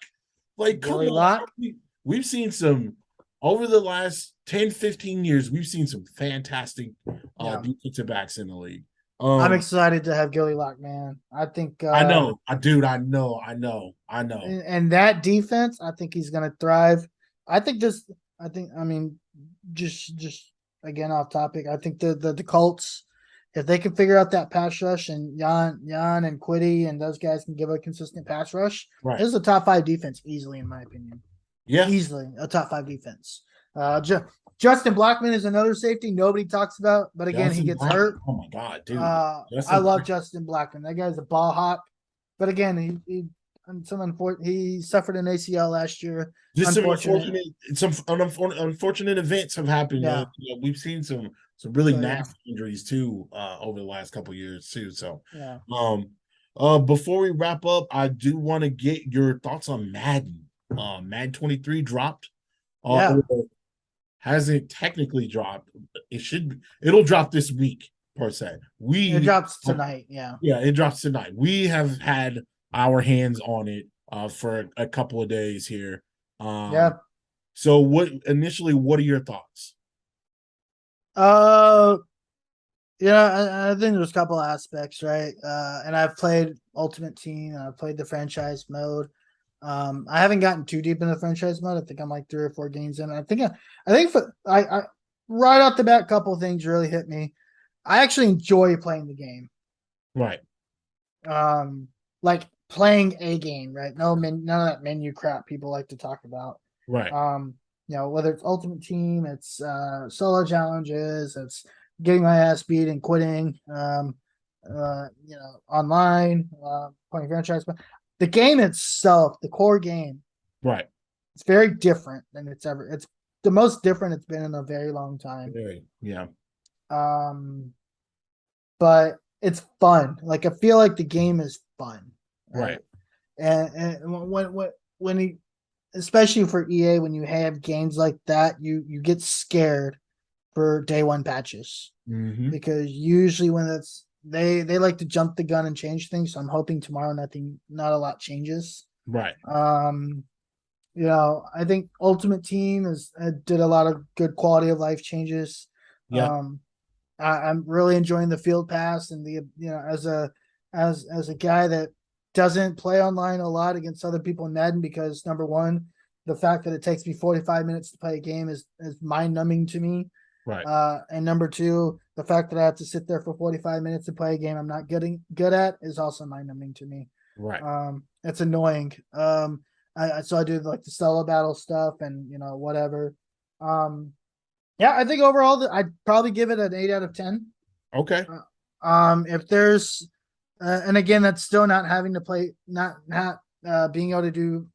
Speaker 1: Like, come
Speaker 2: Gilly
Speaker 1: on.
Speaker 2: Lock.
Speaker 1: We've seen some over the last 10, 15 years, we've seen some fantastic
Speaker 2: Yeah.
Speaker 1: defensive backs in the league.
Speaker 2: I'm excited to have Gilly Lock, man. I think
Speaker 1: I know, dude. I know.
Speaker 2: and that defense, I think he's gonna thrive. I think just I think I mean just again off topic, I think the Colts, if they can figure out that pass rush and Jan and Quiddy and those guys can give a consistent pass rush,
Speaker 1: Right.
Speaker 2: this is a top 5 defense easily, in my opinion.
Speaker 1: Yeah.
Speaker 2: Easily a top 5 defense. Justin Blackman is another safety nobody talks about, but again, he gets hurt.
Speaker 1: Oh my god, dude.
Speaker 2: I love Justin Blackman. That guy's a ball hawk. But again, he suffered an ACL last year.
Speaker 1: Just
Speaker 2: Unfortunate.
Speaker 1: some unfortunate events have happened.
Speaker 2: Yeah.
Speaker 1: We've seen some really
Speaker 2: So,
Speaker 1: nasty injuries too over the last couple of years too. So
Speaker 2: yeah.
Speaker 1: before we wrap up, I do want to get your thoughts on Madden. Madden 23 dropped.
Speaker 2: Yeah.
Speaker 1: Hasn't technically dropped. It'll drop this week per se.
Speaker 2: It drops tonight. Yeah.
Speaker 1: Yeah, it drops tonight. We have had our hands on it for a couple of days here.
Speaker 2: Yeah.
Speaker 1: So what are your thoughts?
Speaker 2: I think there's a couple aspects, right? And I've played Ultimate Team and I've played the franchise mode. I haven't gotten too deep in the franchise mode. I think I'm like 3 or 4 games in. I think I right off the bat, couple of things really hit me. I actually enjoy playing the game.
Speaker 1: Right.
Speaker 2: Like playing a game, right? None of that menu crap people like to talk about.
Speaker 1: Right.
Speaker 2: Whether it's Ultimate Team, it's solo challenges, it's getting my ass beat and quitting. Online, playing franchise, but the game itself, the core game,
Speaker 1: right,
Speaker 2: it's very different than it's the most different it's been in a very long time.
Speaker 1: Yeah.
Speaker 2: But it's fun. Like I feel like the game is fun.
Speaker 1: Right.
Speaker 2: And when he, especially for EA, when you have games like that, you get scared for day one patches because usually when it's they like to jump the gun and change things. So I'm hoping tomorrow not a lot changes.
Speaker 1: Right.
Speaker 2: I think Ultimate Team did a lot of good quality of life changes.
Speaker 1: Yeah.
Speaker 2: I'm really enjoying the field pass and as a guy that doesn't play online a lot against other people in Madden because number one, the fact that it takes me 45 minutes to play a game is mind numbing to me.
Speaker 1: Right.
Speaker 2: And number two, the fact that I have to sit there for 45 minutes to play a game I'm not getting good at is also mind numbing to me.
Speaker 1: Right.
Speaker 2: It's annoying. So I do like the solo battle stuff and whatever. Yeah, I think overall I'd probably give it an 8 out of 10.
Speaker 1: Okay.
Speaker 2: If there's, and again, that's still not having to play, not being able to do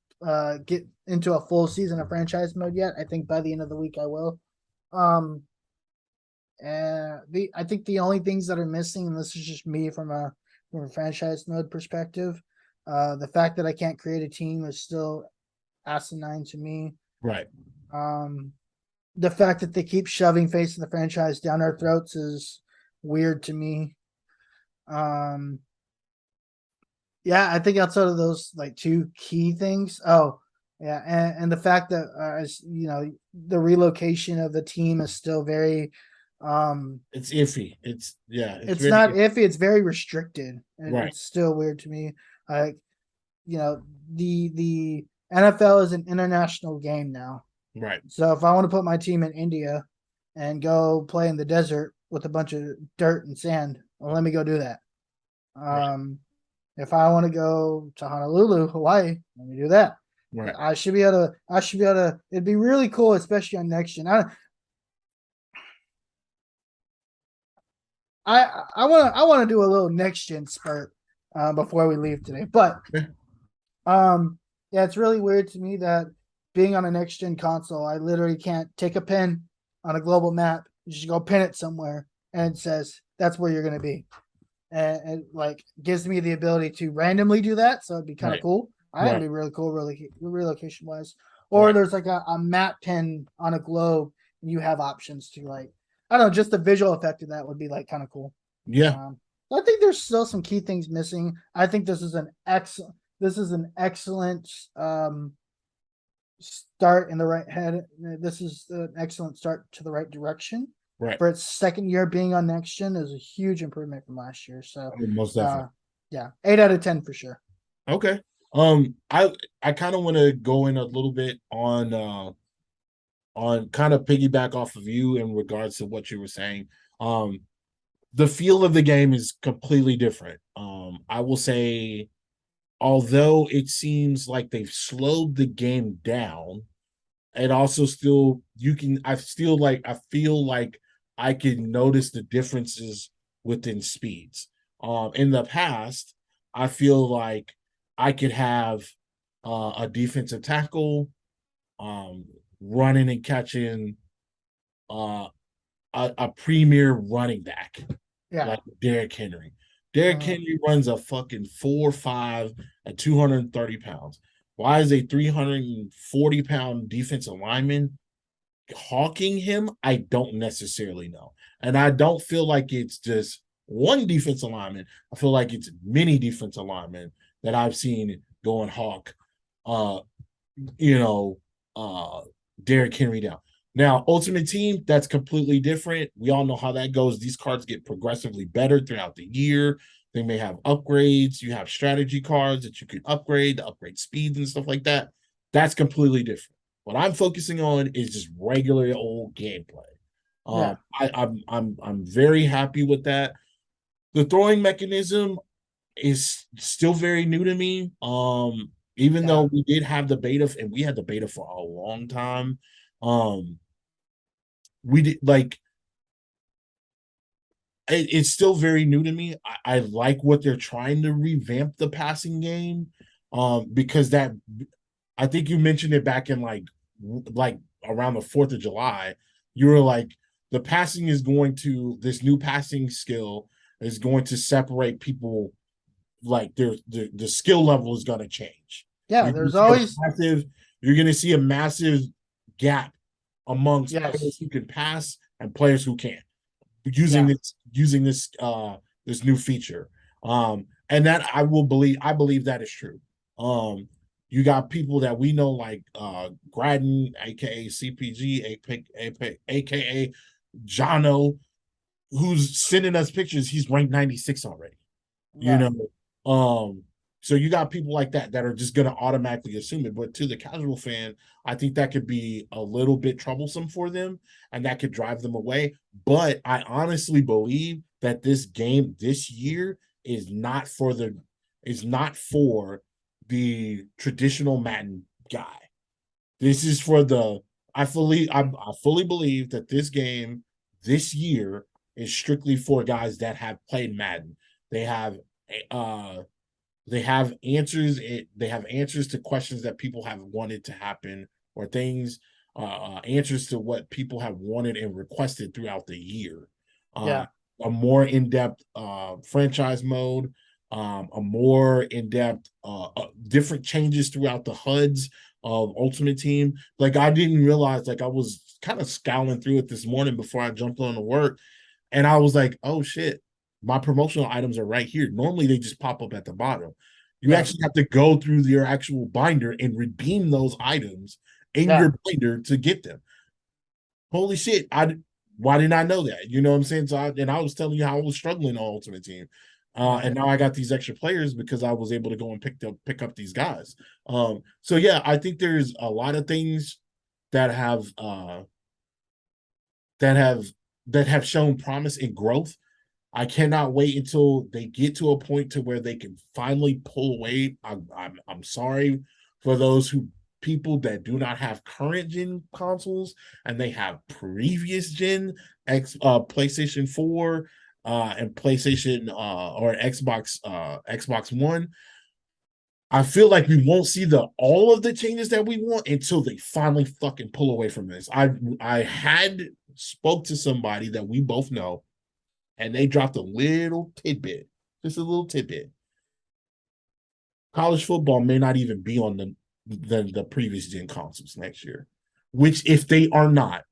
Speaker 2: get into a full season of franchise mode yet. I think by the end of the week I will. I think the only things that are missing, and this is just me from a franchise mode perspective, the fact that I can't create a team is still asinine to me.
Speaker 1: Right.
Speaker 2: The fact that they keep shoving face of the franchise down our throats is weird to me. Yeah, I think outside of those like two key things. Oh, yeah, and the fact that the relocation of the team is still very
Speaker 1: It's iffy. It's
Speaker 2: it's
Speaker 1: very
Speaker 2: not
Speaker 1: iffy.
Speaker 2: iffy, it's very restricted.
Speaker 1: Right.
Speaker 2: It's still weird to me. Like, the NFL is an international game now.
Speaker 1: Right.
Speaker 2: So if I want to put my team in India and go play in the desert with a bunch of dirt and sand, well, let me go do that.
Speaker 1: Right.
Speaker 2: If I want to go to Honolulu, Hawaii, let me do that.
Speaker 1: Right.
Speaker 2: I should be able to. It'd be really cool, especially on next gen. I want to do a little next gen spurt before we leave today. But yeah, it's really weird to me that being on a next gen console, I literally can't take a pin on a global map, just go pin it somewhere, and it says that's where you're gonna be. And like gives me the ability to randomly do that, so it'd be kind of
Speaker 1: Right.
Speaker 2: cool. I think
Speaker 1: Right.
Speaker 2: it'd be really cool, really relocation wise. Or
Speaker 1: Right.
Speaker 2: there's like a map pin on a globe, and you have options to like, I don't know, just the visual effect of that would be like kind of cool.
Speaker 1: Yeah.
Speaker 2: I think there's still some key things missing. I think this is an excellent start in the right head. This is an excellent start to the right direction.
Speaker 1: Right.
Speaker 2: For its second year being on next gen is a huge improvement from last year. So
Speaker 1: Most definitely.
Speaker 2: yeah, 8 out of 10 for sure.
Speaker 1: Okay. I kind of want to go in a little bit on kind of piggyback off of you in regards to what you were saying. The feel of the game is completely different. I will say, although it seems like they've slowed the game down, it also still I feel like I can notice the differences within speeds. In the past, I feel like I could have a defensive tackle running and catching uh, a premier running back
Speaker 2: Yeah.
Speaker 1: like Derrick Henry. Derrick Henry runs a fucking 4.5 at 230 pounds. Why is a 340-pound defensive lineman hawking him? I don't necessarily know. And I don't feel like it's just one defensive lineman. I feel like it's many defensive linemen that I've seen go and hawk you know, Derrick Henry down. Now, Ultimate Team, that's completely different. We all know how that goes. These cards get progressively better throughout the year. They may have upgrades. You have strategy cards that you can upgrade, the upgrade speeds and stuff like that. That's completely different. What I'm focusing on is just regular old gameplay.
Speaker 2: Yeah.
Speaker 1: I'm very happy with that. The throwing mechanism is still very new to me. Even though we did have the beta and we had the beta for a long time, we did like it's still very new to me. I like what they're trying to revamp the passing game, because that I think you mentioned it back in like around the 4th of July. You were like, the passing is going to this new passing skill is going to separate people, like the skill level is going to change.
Speaker 2: Yeah, there's always
Speaker 1: You're going to see a massive gap amongst players who can pass and players who can't using this new feature. And that I believe that is true. You got people that we know like Gradden, aka CPG, aka Jono, who's sending us pictures. He's ranked 96 already. You know, So you got people like that that are just going to automatically assume it. But to the casual fan, I think that could be a little bit troublesome for them and that could drive them away. But I honestly believe that this game this year is not for the traditional Madden guy. This is for the I fully believe that this game this year is strictly for guys that have played Madden. They have uh they have answers. They have answers to questions that people have wanted to happen, or things, answers to what people have wanted and requested throughout the year. Uh,
Speaker 2: Yeah.
Speaker 1: a more in-depth franchise mode, a more in-depth, different changes throughout the HUDs of Ultimate Team. Like I didn't realize, like I was kind of scowling through it this morning before I jumped on to work, and I was like, oh shit, my promotional items are right here. Normally they just pop up at the bottom. You
Speaker 2: Yeah.
Speaker 1: actually have to go through your actual binder and redeem those items in
Speaker 2: Yeah.
Speaker 1: your binder to get them. Holy shit. Why didn't I know that? You know what I'm saying? And I was telling you how I was struggling on Ultimate Team. And now I got these extra players because I was able to go and pick up these guys. So yeah, I think there's a lot of things that have that have that have shown promise and growth. I cannot wait until they get to a point to where they can finally pull away. I'm sorry for those people that do not have current gen consoles and they have previous gen PlayStation 4 and PlayStation or Xbox One. I feel like we won't see all of the changes that we want until they finally fucking pull away from this. I had spoke to somebody that we both know, and they dropped a little tidbit, just a little tidbit. College football may not even be on the previous gen consoles next year, which if they are not,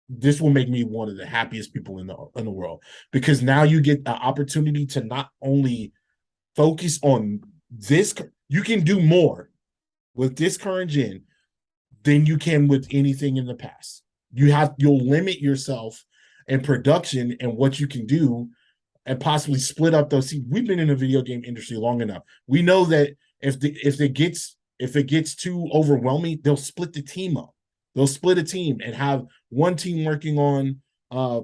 Speaker 1: this will make me one of the happiest people in the world, because now you get the opportunity to not only focus on this, you can do more with this current gen than you can with anything in the past. You'll limit yourself in production and what you can do, and possibly split up those. See, we've been in the video game industry long enough. We know that if it gets too overwhelming, they'll split the team up. They'll split a team and have one team working on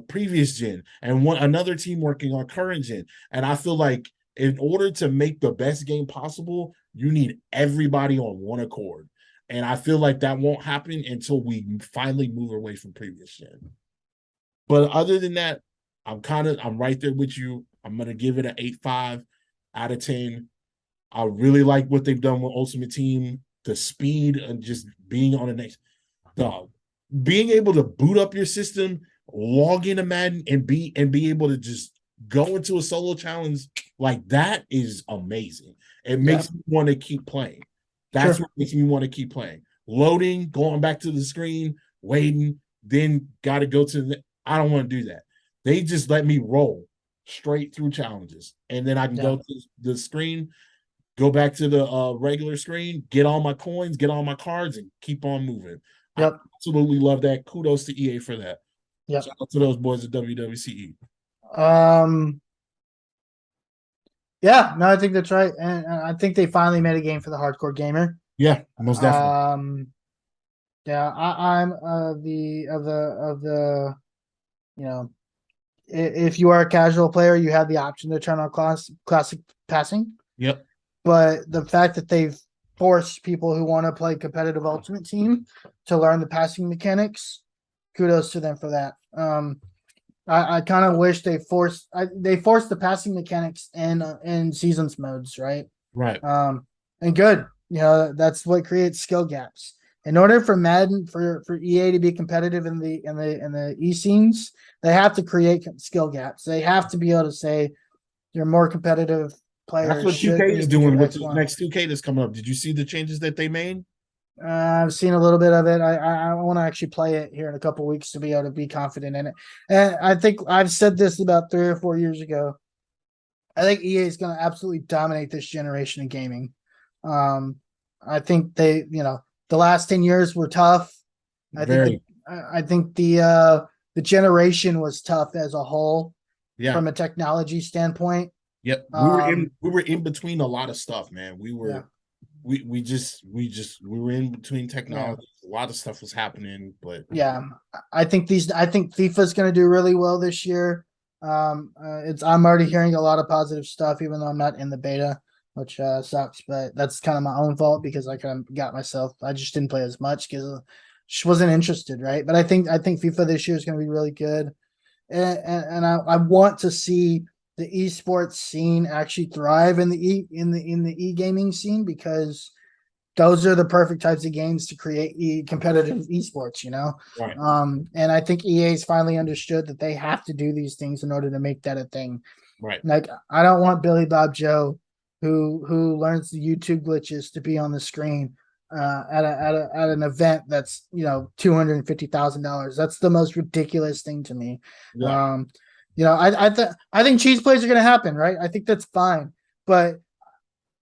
Speaker 1: previous gen and another team working on current gen. And I feel like in order to make the best game possible, you need everybody on one accord. And I feel like that won't happen until we finally move away from previous gen. But other than that, I'm right there with you. I'm gonna give it an 8.5 out of 10. I really like what they've done with Ultimate Team, the speed and just being on the next dog. Being able to boot up your system, log into Madden, and be able to just go into a solo challenge like that is amazing. It makes me want to keep playing. That's what makes me want to keep playing. Loading, going back to the screen, waiting, then got to go to the. I don't want to do that. They just let me roll straight through challenges, and then I can go to the screen, go back to the regular screen, get all my coins, get all my cards, and keep on moving. I absolutely love that. Kudos to EA for that. Shout out to those boys at WWCE.
Speaker 2: Yeah, no, I think that's right, and I think they finally made a game for the hardcore gamer.
Speaker 1: Yeah, most definitely.
Speaker 2: Yeah, I'm you know, if you are a casual player, you have the option to turn on classic passing.
Speaker 1: Yep.
Speaker 2: But the fact that they've forced people who want to play competitive Ultimate Team to learn the passing mechanics, kudos to them for that. I kind of wish they forced the passing mechanics in seasons modes, right?
Speaker 1: Right.
Speaker 2: And good. You know, that's what creates skill gaps. In order for Madden for EA to be competitive in the e-scenes, they have to create skill gaps. They have to be able to say you're more competitive players.
Speaker 1: That's what 2K is doing with the next 2K that's coming up. Did you see the changes that they made?
Speaker 2: I've seen a little bit of it. I want to actually play it here in a couple weeks to be able to be confident in it. And I think I've said this about 3 or 4 years ago. I think EA is going to absolutely dominate this generation of gaming. I think the last 10 years were tough. I think the generation was tough as a whole, from a technology standpoint.
Speaker 1: Yep. We were in between a lot of stuff, man.
Speaker 2: Yeah,
Speaker 1: We were in between
Speaker 2: yeah,
Speaker 1: technology. A lot of stuff was happening, but
Speaker 2: yeah. I think FIFA's going to do really well this year. I'm already hearing a lot of positive stuff, even though I'm not in the beta, which sucks. But that's kind of my own fault because I kind of got myself. I just didn't play as much because just wasn't interested, right? But I think FIFA this year is going to be really good, and I want to see the esports scene actually thrive in the e gaming scene because those are the perfect types of games to create competitive esports, you know?
Speaker 1: right,
Speaker 2: And I think EA's finally understood that they have to do these things in order to make that a thing.
Speaker 1: right.
Speaker 2: Like, I don't want Billy Bob Joe, who learns the YouTube glitches, to be on the screen at an event that's $250,000. That's the most ridiculous thing to me.
Speaker 1: Right.
Speaker 2: Um, I think cheese plays are going to happen, right? I think that's fine, but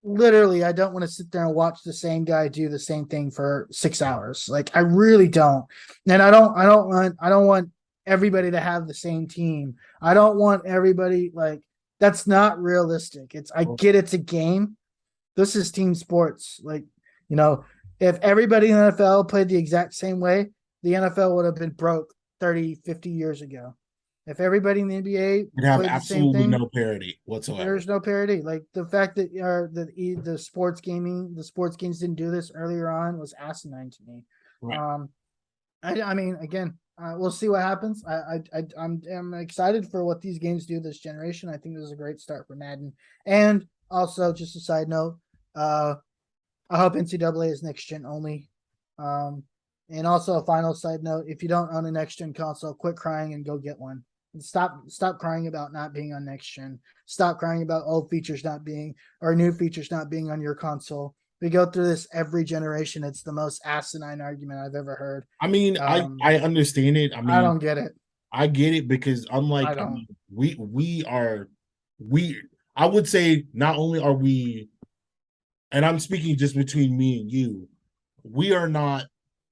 Speaker 2: literally, I don't want to sit there and watch the same guy do the same thing for 6 hours. Like, I really don't. And I don't want everybody to have the same team. I don't want everybody, like, that's not realistic. I get it's a game. This is team sports. Like, you know, if everybody in the NFL played the exact same way, the NFL would have been broke 30, 50 years ago. If everybody in the NBA
Speaker 1: We have
Speaker 2: played the same
Speaker 1: absolutely
Speaker 2: thing,
Speaker 1: no parity whatsoever.
Speaker 2: there's no parity. Like, the fact that the sports games didn't do this earlier on was asinine to me.
Speaker 1: Right.
Speaker 2: I mean, again, we'll see what happens. I'm excited for what these games do this generation. I think this is a great start for Madden. And also, just a side note, I hope NCAA is next gen only. And also a final side note: if you don't own a next gen console, quit crying and go get one. Stop crying about not being on next gen. Stop crying about old features not being or new features not being on your console. We go through this every generation. It's the most asinine argument I've ever heard.
Speaker 1: I mean, I understand it. I
Speaker 2: I
Speaker 1: mean,
Speaker 2: don't get it.
Speaker 1: I get it because
Speaker 2: I
Speaker 1: unlike I
Speaker 2: don't.
Speaker 1: mean, we are we I would say not only are we, and I'm speaking just between me and you, we are not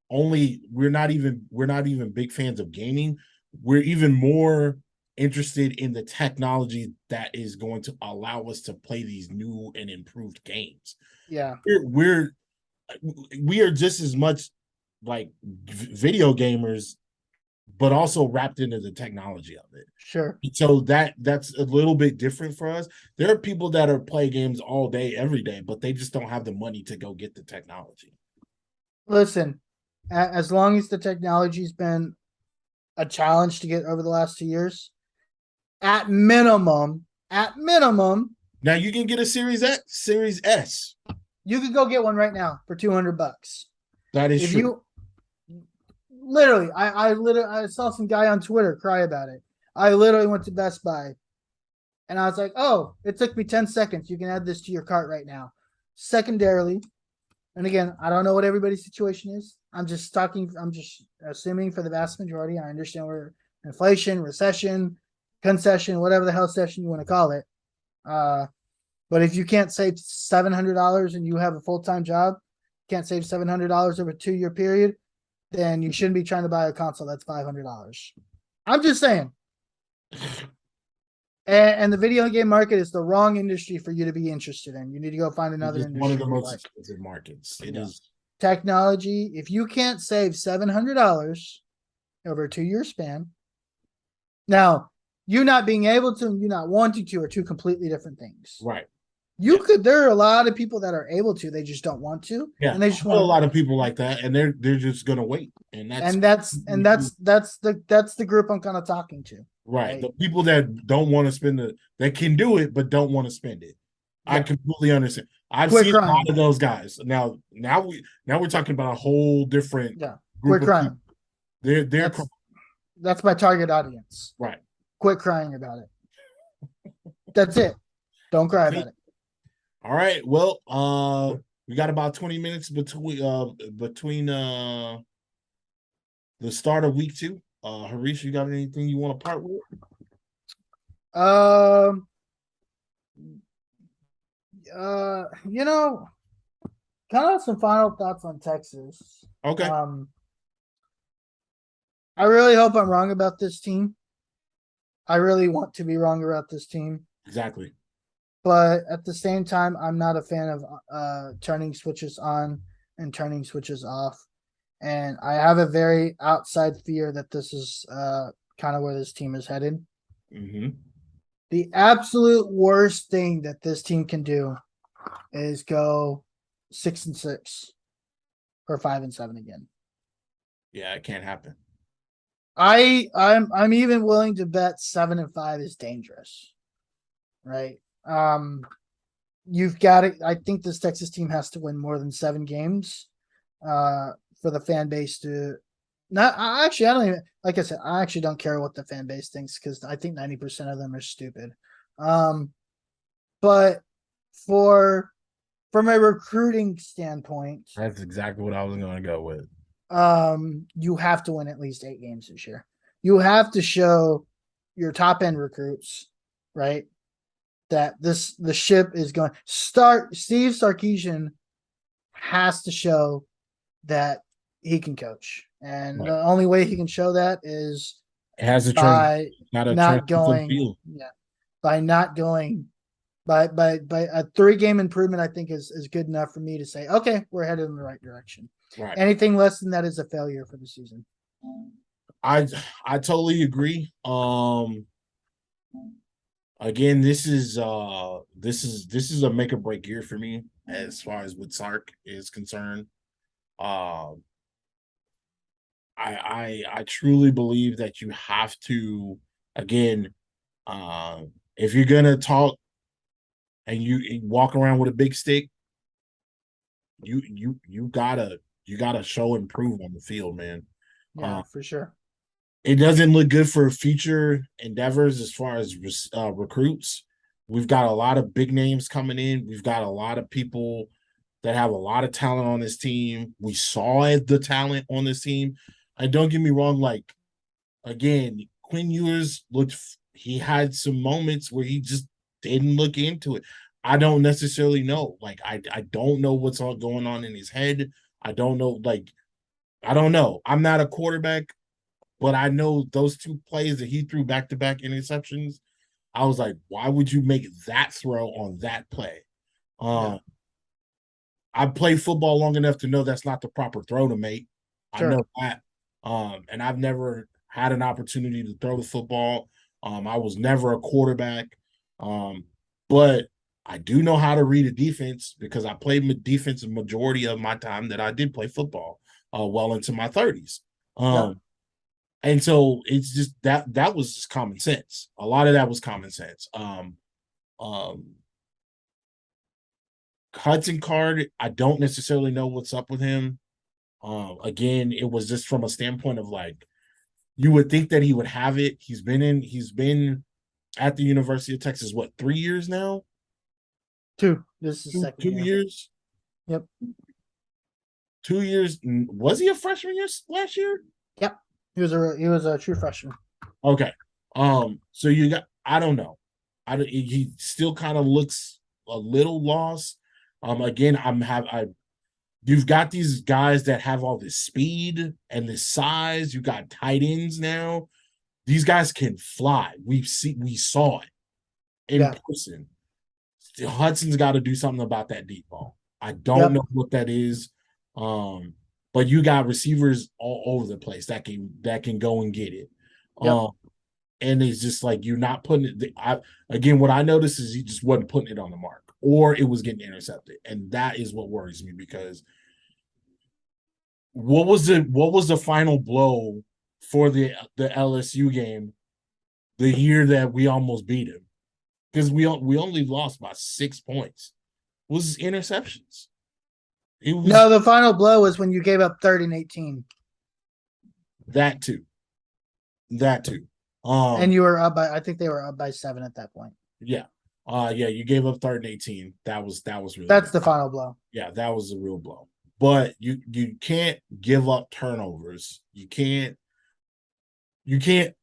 Speaker 1: only we're not even big fans of gaming. We're even more interested in the technology that is going to allow us to play these new and improved games.
Speaker 2: Yeah,
Speaker 1: We're we are just as much like video gamers, but also wrapped into the technology of it.
Speaker 2: sure.
Speaker 1: So that's a little bit different for us. There are people that are play games all day, every day, but they just don't have the money to go get the technology.
Speaker 2: Listen, as long as the technology's been a challenge to get over the last 2 years, at minimum,
Speaker 1: Now you can get a Series X, Series S.
Speaker 2: you could go get one right now for $200.
Speaker 1: That is
Speaker 2: If
Speaker 1: true.
Speaker 2: you literally, I saw some guy on Twitter cry about it. I literally went to Best Buy and I was like, oh, it took me 10 seconds. You can add this to your cart right now. Secondarily, and again, I don't know what everybody's situation is. I'm just assuming for the vast majority. I understand where inflation, recession, concession, whatever the hell session you want to call it. But if you can't save $700 and you have a full-time job, can't save $700 over a 2-year period, then you shouldn't be trying to buy a console that's $500. I'm just saying. And the video game market is the wrong industry for you to be interested in. You need to go find another
Speaker 1: It's one of the
Speaker 2: industry.
Speaker 1: most
Speaker 2: Like
Speaker 1: expensive markets. It
Speaker 2: Yeah.
Speaker 1: is.
Speaker 2: technology. If you can't save $700 over a 2-year span, now you not being able to and you not wanting to are two completely different things.
Speaker 1: Right.
Speaker 2: You could. There are a lot of people that are able to. They just don't want to,
Speaker 1: Yeah.
Speaker 2: and they just
Speaker 1: I know
Speaker 2: want
Speaker 1: a lot of people like that, and they're just gonna wait, and
Speaker 2: that's the group I'm kind of talking to.
Speaker 1: right. The people that don't want to spend that can do it but don't want to spend it. I
Speaker 2: Yeah.
Speaker 1: completely understand. I've
Speaker 2: Quit
Speaker 1: seen a lot
Speaker 2: crying.
Speaker 1: of those guys. Now we're talking about a whole different
Speaker 2: Yeah.
Speaker 1: group
Speaker 2: Quit
Speaker 1: of people.
Speaker 2: crying.
Speaker 1: They're
Speaker 2: That's my target audience.
Speaker 1: right.
Speaker 2: Quit crying about it. That's it. Don't cry about it.
Speaker 1: All right. Well, we got about 20 minutes between the start of week 2. Harish, you got anything you want to part with?
Speaker 2: Um. You know, kind of some final thoughts on Texas.
Speaker 1: Okay.
Speaker 2: I really hope I'm wrong about this team. I really want to be wrong about this team.
Speaker 1: Exactly.
Speaker 2: but at the same time, I'm not a fan of turning switches on and turning switches off. And I have a very outside fear that this is kind of where this team is headed.
Speaker 1: Hmm.
Speaker 2: The absolute worst thing that this team can do is go 6-6 or 5-7 again.
Speaker 1: Yeah, it can't happen.
Speaker 2: I'm even willing to bet 7-5 is dangerous. Right. You've got it. I think this Texas team has to win more than 7 games for the fan base to not I don't even like I said, I actually don't care what the fan base thinks because I think 90% of them are stupid. Um, but for from a recruiting standpoint,
Speaker 1: That's exactly what I was going to go with.
Speaker 2: you have to win at least 8 games this year. You have to show your top end recruits, right? That the ship is going start Steve Sarkisian has to show that he can coach. And
Speaker 1: Right.
Speaker 2: the only way he can show that is
Speaker 1: It has a trans,
Speaker 2: by
Speaker 1: not a
Speaker 2: not
Speaker 1: transition
Speaker 2: going,
Speaker 1: field.
Speaker 2: yeah, by not going by a 3 game improvement, I think is good enough for me to say, okay, we're headed in the right direction.
Speaker 1: Right.
Speaker 2: Anything less than that is a failure for the season.
Speaker 1: I I totally agree. Again, this is a make or break year for me as far as with Sark is concerned. Um I truly believe that you have to again, if you're gonna talk and you walk around with a big stick, you gotta show and prove on the field, man.
Speaker 2: Yeah,
Speaker 1: Uh,
Speaker 2: for sure.
Speaker 1: it doesn't look good for future endeavors as far as recruits. We've got a lot of big names coming in. We've got a lot of people that have a lot of talent on this team. We saw the talent on this team. And don't get me wrong, like again, Quinn Ewers looked. He had some moments where he just didn't look into it. I don't necessarily know. Like I don't know what's all going on in his head. I don't know. Like I don't know. I'm not a quarterback, but I know those two plays that he threw back to back interceptions. I was like, why would you make that throw on that play?
Speaker 2: Yeah,
Speaker 1: Um, I played football long enough to know that's not the proper throw to make. I
Speaker 2: sure.
Speaker 1: know that. And I've never had an opportunity to throw the football. I was never a quarterback. Um, but I do know how to read a defense because I played defense a majority of my time that I did play football, well into my 30s.
Speaker 2: Yep.
Speaker 1: And so it's just that was just common sense. A lot of that was common sense. Um, Hudson Card, I don't necessarily know what's up with him. Again, it was just from a standpoint of like you would think that he would have it. He's been at the University of Texas, what, 3 years now?
Speaker 2: 2. This is
Speaker 1: Two,
Speaker 2: second
Speaker 1: two
Speaker 2: year.
Speaker 1: years,
Speaker 2: Yep.
Speaker 1: 2 years. Was he a freshman year last year?
Speaker 2: Yep. He was a true freshman.
Speaker 1: Okay. So you got I don't know. He still kind of looks a little lost. Again, you've got these guys that have all this speed and this size. You got tight ends now. These guys can fly. We saw it in
Speaker 2: Yeah.
Speaker 1: person. Hudson's got to do something about that deep ball. I don't
Speaker 2: Yep.
Speaker 1: know what that is. Um, but you got receivers all over the place that can go and get it.
Speaker 2: Yep.
Speaker 1: Um, and it's just like you're not putting it. Again, what I noticed is he just wasn't putting it on the mark, or it was getting intercepted, and that is what worries me because what was the final blow for the LSU game the year that we almost beat him because we only lost by 6 points was interceptions. It was
Speaker 2: No, the final blow was when you gave up 3rd and 18.
Speaker 1: that too, that too.
Speaker 2: And
Speaker 1: Um,
Speaker 2: you were up by I think they were up by 7 at that point.
Speaker 1: yeah, yeah, you gave up 3rd and 18. That was really
Speaker 2: That's
Speaker 1: bad.
Speaker 2: the final blow.
Speaker 1: Yeah, that was a real blow. But you can't give up turnovers. You can't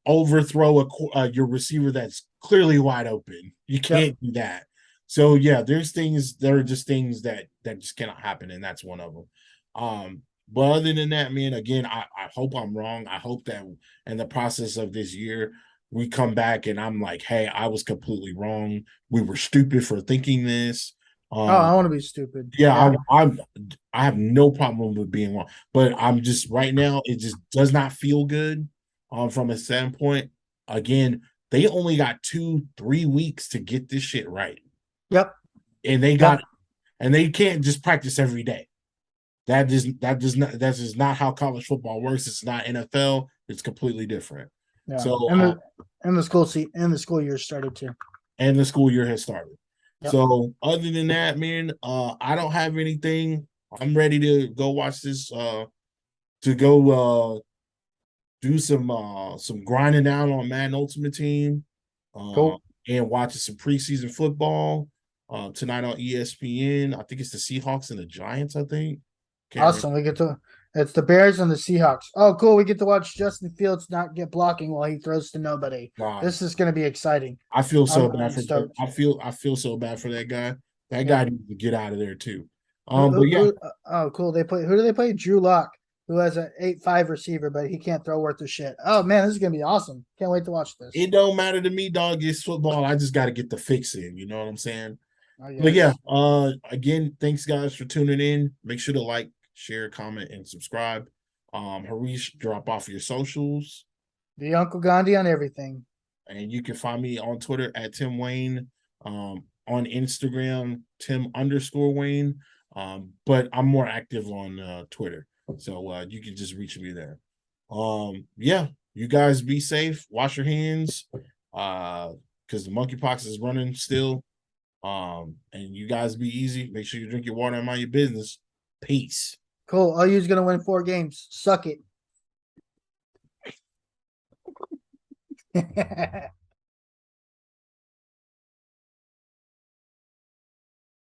Speaker 1: overthrow your receiver that's clearly wide open. You
Speaker 2: Yep.
Speaker 1: can't do that. So yeah, there are just things that just cannot happen, and that's one of them. But other than that, man, again, I hope I'm wrong. I hope that in the process of this year, we come back and I'm like, hey, I was completely wrong. We were stupid for thinking this.
Speaker 2: Oh, I want to be stupid.
Speaker 1: Yeah,
Speaker 2: Yeah.
Speaker 1: I have no problem with being wrong, but I'm just right now it just does not feel good. From a standpoint, again, they only got 2-3 weeks to get this shit right,
Speaker 2: Yep.
Speaker 1: and
Speaker 2: Yep.
Speaker 1: they can't just practice every day. That is not how college football works. It's not NFL. It's completely different.
Speaker 2: Yeah.
Speaker 1: So,
Speaker 2: And the school year started too.
Speaker 1: and the school year has started.
Speaker 2: Yep.
Speaker 1: So, other than that, man, I don't have anything. I'm ready to go watch this. To go do some grinding down on Madden Ultimate Team, uh,
Speaker 2: Cool.
Speaker 1: and watching some preseason football tonight on ESPN. I think it's the Seahawks and the Giants. I think. Can't
Speaker 2: Awesome. It's the Bears and the Seahawks. Oh, cool. We get to watch Justin Fields not get blocking while he throws to nobody.
Speaker 1: remember.
Speaker 2: This is going to be exciting.
Speaker 1: I feel so bad
Speaker 2: I'm
Speaker 1: for
Speaker 2: stoked.
Speaker 1: I feel so bad for that guy. That
Speaker 2: Yeah.
Speaker 1: guy needs to get out of there too.
Speaker 2: Who,
Speaker 1: But yeah,
Speaker 2: oh, cool. Who do they play? Drew Lock, who has an 8'5" receiver, but he can't throw worth a shit. Oh man, this is gonna be awesome. Can't wait to watch this.
Speaker 1: it don't matter to me, dog. It's football. I just got to get the fix in. You know what I'm saying?
Speaker 2: Oh,
Speaker 1: But yeah,
Speaker 2: yes.
Speaker 1: again, thanks guys for tuning in. Make sure to like, share, comment, and subscribe. Harish, drop off your socials.
Speaker 2: The Uncle Gandhi on everything.
Speaker 1: And you can find me on Twitter at Tim Wayne. On Instagram, Tim_Wayne. But I'm more active on Twitter. So you can just reach me there. Yeah, you guys be safe, wash your hands. Because the monkeypox is running still. And you guys be easy. Make sure you drink your water and mind your business. Peace.
Speaker 2: Cool. OU's gonna win 4 games. Suck it.